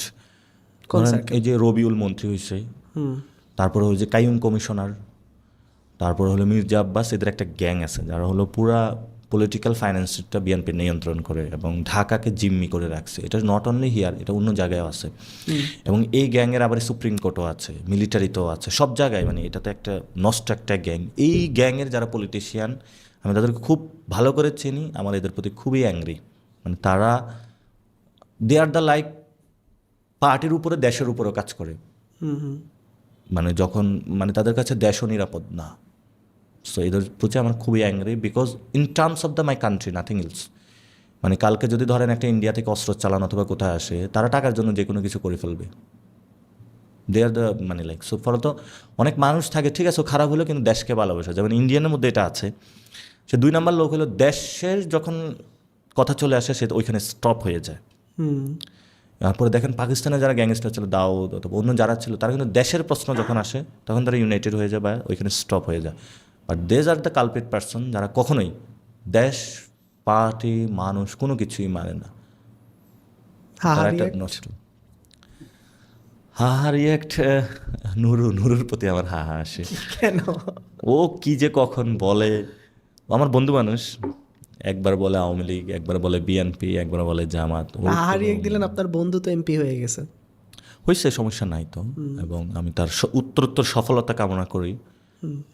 কোন circle? এই যে রবিউল মন্ত্রী হয়েছে, হুম তারপরে হলো যে কাইয়ুম কমিশনার, তারপরে হলো মির্জা আব্বাস, এদের একটা গ্যাং আছে যারা হলো পুরা পলিটিক্যাল ফাইন্যান্সটা বিএনপি নিয়ন্ত্রণ করে এবং ঢাকাকে জিম্মি করে রাখছে। এটা নট অনলি হিয়ার, এটা অন্য জায়গায়ও আছে। এবং এই গ্যাংয়ের আবার সুপ্রিম কোর্টও আছে, মিলিটারিতেও আছে, সব জায়গায়। মানে এটা তো একটা নষ্ট একটা গ্যাং। এই গ্যাংয়ের যারা পলিটিশিয়ান, আমি তাদেরকে খুব ভালো করে চিনি, আমার এদের প্রতি খুবই অ্যাংরি। মানে তারা দে আর দ্য লাইক পার্টির উপরে দেশের উপরেও কাজ করে। হুম হুম মানে যখন মানে তাদের কাছে দেশও নিরাপদ না। সো এদের প্রতি আমার খুবই angry, because in terms of the my country nothing else. মানে কালকে যদি ধরেন একটা ইন্ডিয়া থেকে অস্ত্র চালানো অথবা কোথায় আসে, তারা টাকার জন্য যে কোনো কিছু করে ফেলবে। দে আর দ্য মানে লাইক সো ফলত অনেক মানুষ থাকে, ঠিক আছে ও খারাপ হলেও কিন্তু দেশকে ভালোবাসে। যেমন ইন্ডিয়ানের মধ্যে এটা আছে, সে 2 নম্বর লোক হলো দেশের যখন কথা চলে আসে সে ওইখানে স্টপ হয়ে যায়। হুম তারপরে দেখেন পাকিস্তানে যারা গ্যাংস্টার ছিল, দাউদ অথবা অন্য যারা ছিল, তারা কিন্তু দেশের প্রশ্ন যখন আসে তখন তারা ইউনাইটেড হয়ে যায় বা ওইখানে স্টপ হয়ে যায়। But these are the culprit person যারা কখনোই দেশ, পার্টি, মানুষ কোনো কিছুই মানে না। হা তারা হা একটা react? নষ্ট হা রিয়াক্ট। নুরুর প্রতি আমার হা আসে। কেন? ও কি যে কখন বলে, ও আমার বন্ধু মানুষ, একবার বলে আওয়ামী লীগ, একবার বলে বিএনপি, একবার বলে জামাত। হা হা react দিলেন, আপনার বন্ধু তো এমপি হয়ে গেছে। হয়েছে, সমস্যা নাই তো। এবং আমি তার উত্তরোত্তর সফলতা কামনা করি।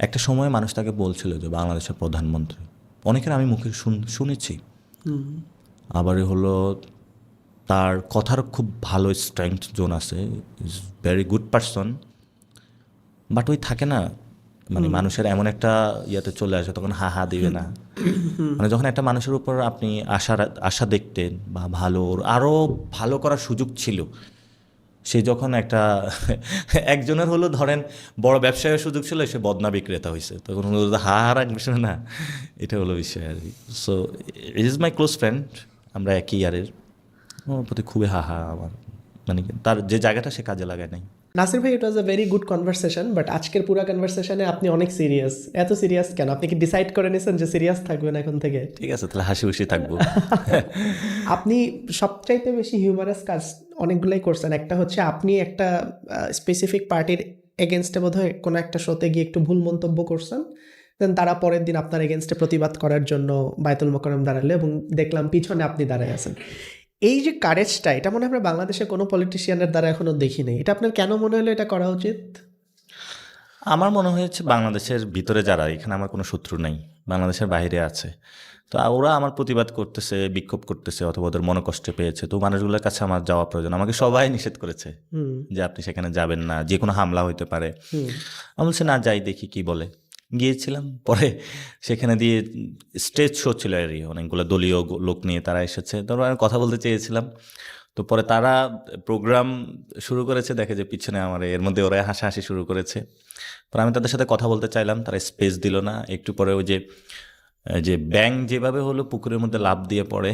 একটা সময় মানুষ তাকে বলছিল যে বাংলাদেশের প্রধানমন্ত্রী, অনেকের আমি মুখে শুনেছি। আবার হলো তার কথার খুব ভালো স্ট্রেংথ জোন আছে, is very good person. But ওই থাকে না, মানে মানুষের এমন একটা ইয়েতে চলে আসে তখন হা হা দিবে না। মানে যখন একটা মানুষের উপর আপনি আশা দেখতেন বা ভালো আরও ভালো করার সুযোগ ছিল, সে যখন একটা একজনের হলো ধরেন বড় ব্যবসায়ের সুযোগ ছিল, সে বদনা বিক্রেতা হয়েছে, তখন হলো হা হা রাখবে না, এটা হলো বিষয় আর কি। So it is my close friend, আমরা একই ইয়ারের। ওর প্রতি খুবই হা হা আমার, মানে তার যে জায়গাটা সে কাজে লাগায় নাই। নাসির ভাই, it was a very good conversation, but আজকের পুরো কনভারসেশনে আপনি অনেক সিরিয়াস। এত সিরিয়াস কেন? আপনি কি ডিসাইড করে নিয়েছেন যে সিরিয়াস থাকবেন এখন থেকে? ঠিক আছে, তাহলে হাসি খুশি থাকবো। আপনি সবচাইতে বেশি হিউমারাস কাজ অনেকগুলাই করছেন। একটা হচ্ছে আপনি একটা স্পেসিফিক পার্টির এগেনস্টে বোধহয় কোনো একটা শোতে গিয়ে একটু ভুল মন্তব্য করছেন, দেন তারা পরের দিন আপনার এগেনস্টে প্রতিবাদ করার জন্য বায়তুল মোকাররম দাঁড়ালো এবং দেখলাম পিছনে আপনি দাঁড়ায় আছেন। এই যে কারেজটা, এটা মনে হয় আমরা বাংলাদেশে কোনো পলিটিশিয়ানের দ্বারা এখনো দেখি নাই। এটা আপনার কেন মনে হলো এটা করা উচিত? আমার মনে হয়েছে বাংলাদেশের ভিতরে যারা, এখানে আমার কোনো শত্রু নেই, বাংলাদেশের বাইরে আছে, তো ওরা আমার প্রতিবাদ করতেছে, বিক্ষোভ করতেছে অথবা ওদের মনোকষ্টে পেয়েছে, তো মানুষগুলোর কাছে আমার যাওয়া প্রয়োজন। আমাকে সবাই নিষেধ করেছে যে আপনি সেখানে যাবেন না, যে কোনো হামলা হইতে পারে। আমি বলছি না, যাই দেখি কি বলে। গিয়েছিলাম, পরে সেখানে দিয়ে স্টেজ শো ছিল আর কি, অনেকগুলো দলীয় লোক নিয়ে তারা এসেছে, তারপর আমি কথা বলতে চেয়েছিলাম। তো পরে তারা প্রোগ্রাম শুরু করেছে, দেখে যে পিছনে আমার এর মধ্যে ওরা হাসাহাসি শুরু করেছে। পরে আমি তাদের সাথে কথা বলতে চাইলাম, তারা স্পেস দিল না। একটু পরে ওই যে ব্যাং যেভাবে হলো পুকুরের মধ্যে লাফ দিয়ে পড়ে,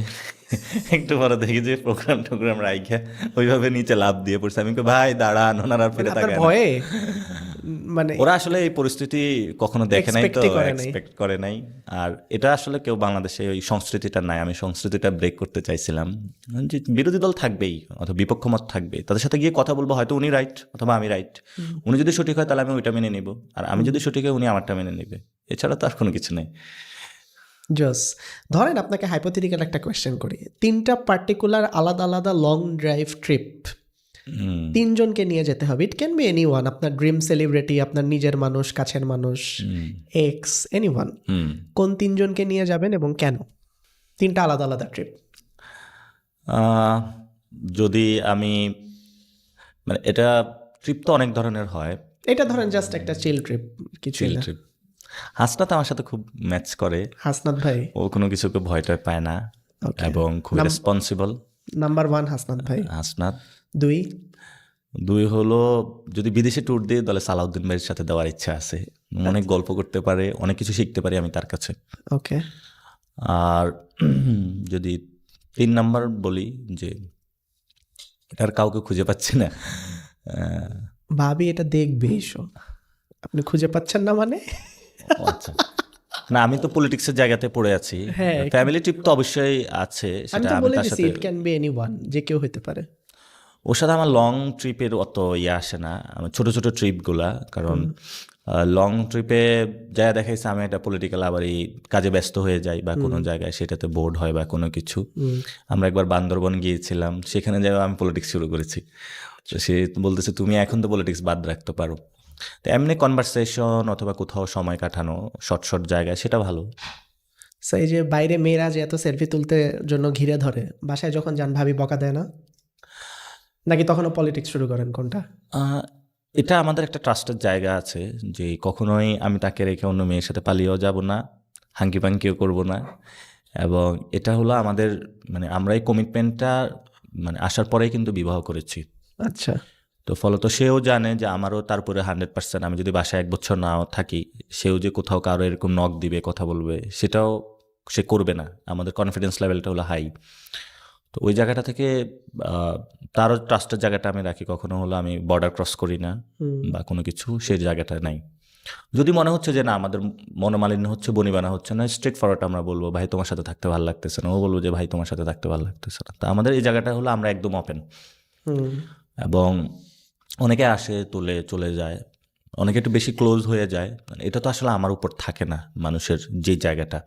একটু পরে দেখি যে প্রোগ্রাম রাইখা ওইভাবে নিচে লাফ দিয়ে পড়ছে। আমি ভাই দাঁড়ান, ওনারা ফিরে আপনার তাকায় না। ভয়ে মানে ওরা আসলে এই পরিস্থিতি কখনো দেখে নাই, তো Expect-ই করে নাই। এক্সপেক্ট করে নাই। আর এটা আসলে কেউ বাংলাদেশে ওই সংস্কৃতিটা নাই। আমি সংস্কৃতিটা ব্রেক করতে চাইছিলাম যে বিরোধী দল থাকবেই অথবা বিপক্ষ মত থাকবে, তাদের সাথে গিয়ে কথা বলবো, হয়তো উনি রাইট অথবা আমি রাইট। উনি যদি সঠিক হয় তাহলে আমি ওইটা মেনে নেব, আর আমি যদি সঠিক হয় উনি আমারটা মেনে নেবে, এছাড়া তো আর কোনো কিছু নেই। জস, ধরেন আপনাকে হাইপোথেটিক্যাল একটা কোয়েশ্চেন করি। 3টা পার্টিকুলার আলাদা আলাদা লং ড্রাইভ ট্রিপ 3জনকে নিয়ে যেতে হবে। ইট ক্যান বি এনিওয়ান, আপনার ড্রিম সেলিব্রিটি, আপনার নিজের মানুষ, কাছের মানুষ, এক্স, এনিওয়ান। কোন 3জনকে নিয়ে যাবেন এবং কেন? 3টা আলাদা আলাদা ট্রিপ। যদি আমি মানে এটা ট্রিপ তো অনেক ধরনের হয়। এটা ধরেন জাস্ট একটা চিল ট্রিপ, কিছু চিল ট্রিপ। হাসনাত আমার সাথে খুব ম্যাচ করে। হাসনাত ভাই ও কোনো কিছুকে ভয় টয় পায় না এবং খুব রেসপন্সিবল। নাম্বার 1 হাসনাত ভাই। হাসনাত। 2 হলো যদি বিদেশে ট্যুর দিই তাহলে সালাউদ্দিন ভাইয়ের সাথে দেওয়ার ইচ্ছা আছে। অনেক গল্প করতে পারে, অনেক কিছু শিখতে পারি আমি তার কাছে। ওকে। আর যদি 3 নাম্বার বলি যে এটার কাউকে খুঁজে পাচ্ছি না, ভাবি এটা দেখবে এসো, আপনি খুঁজে পাচ্ছেন না মানে? আচ্ছা না আমি তো পলিটিক্সের জায়গাতে পড়ে আছি, হ্যাঁ, ফ্যামিলি ট্রিপ তো অবশ্যই আছে, আমি সেটা তো আমি বলে তার দিছি সাথে, ইট ক্যান বি এনিওয়ান, যে কেউ হতে পারে। ওর সাথে আমার লং ট্রিপের অত ইয়ে আসে না, আমার ছোট ছোট ট্রিপগুলা, কারণ লং ট্রিপে যা দেখাইছে আমি একটা পলিটিক্যাল আবার এই কাজে ব্যস্ত হয়ে যাই বা কোনো জায়গায় সেটাতে বোর্ড হয় বা কোনো কিছু। আমরা একবার বান্দরবন গিয়েছিলাম, সেখানে যাই আমি পলিটিক্স শুরু করেছি, তো সে বলতেছে তুমি এখন তো পলিটিক্স বাদ রাখতে পারো। তো এমনি কনভারসেশন অথবা কোথাও সময় কাটানো শর্ট শর্ট জায়গায়, সেটা ভালো। So, এই যে বাইরে মেয়েরা যে এত সেলফি তুলতে জন্য ঘিরে ধরে, বাসায় যখন যান ভাবি বকা দেয় না, নাকি তখনও পলিটিক্স শুরু করেন, কোনটা? এটা আমাদের একটা ট্রাস্টের জায়গা আছে যে কখনোই আমি তাকে রেখে অন্য মেয়ের সাথে পালিয়েও যাব না, হাঙ্কি পাঙ্কিও করব না, এবং এটা হলো আমাদের মানে আমরা এই কমিটমেন্টটা মানে আসার পরেই কিন্তু বিবাহ করেছি। আচ্ছা, তো ফলত সেও জানে যে আমারও তারপরে 100%, আমি যদি বাসায় 1 বছর নাও থাকি, সেও যে কোথাও কারো এরকম নক দিবে, কথা বলবে, সেটাও সে করবে না। আমাদের কনফিডেন্স লেভেলটা হলো হাই। তো ওই জায়গাটা থেকে তারও ট্রাস্টের জায়গাটা আমি রাখি, কখনো হলো আমি বর্ডার ক্রস করি না বা কোনো কিছু, সেই জায়গাটা নাই। যদি মনে হচ্ছে যে না আমাদের মনোমালিন্য হচ্ছে, বনিবানা হচ্ছে না, স্ট্রেট ফরওয়ার্ড আমরা বলবো ভাই তোমার সাথে থাকতে ভালো লাগতেছে না, ও বলবো যে ভাই তোমার সাথে থাকতে ভালো লাগতেছে না। তা আমাদের এই জায়গাটা হলো আমরা একদম ওপেন, এবং অনেকে আসে তুলে চলে যায়, অনেকে একটু বেশি ক্লোজ হয়ে যায়, এটা তো আসলে আমার উপর থাকে না মানুষের যে জায়গাটা।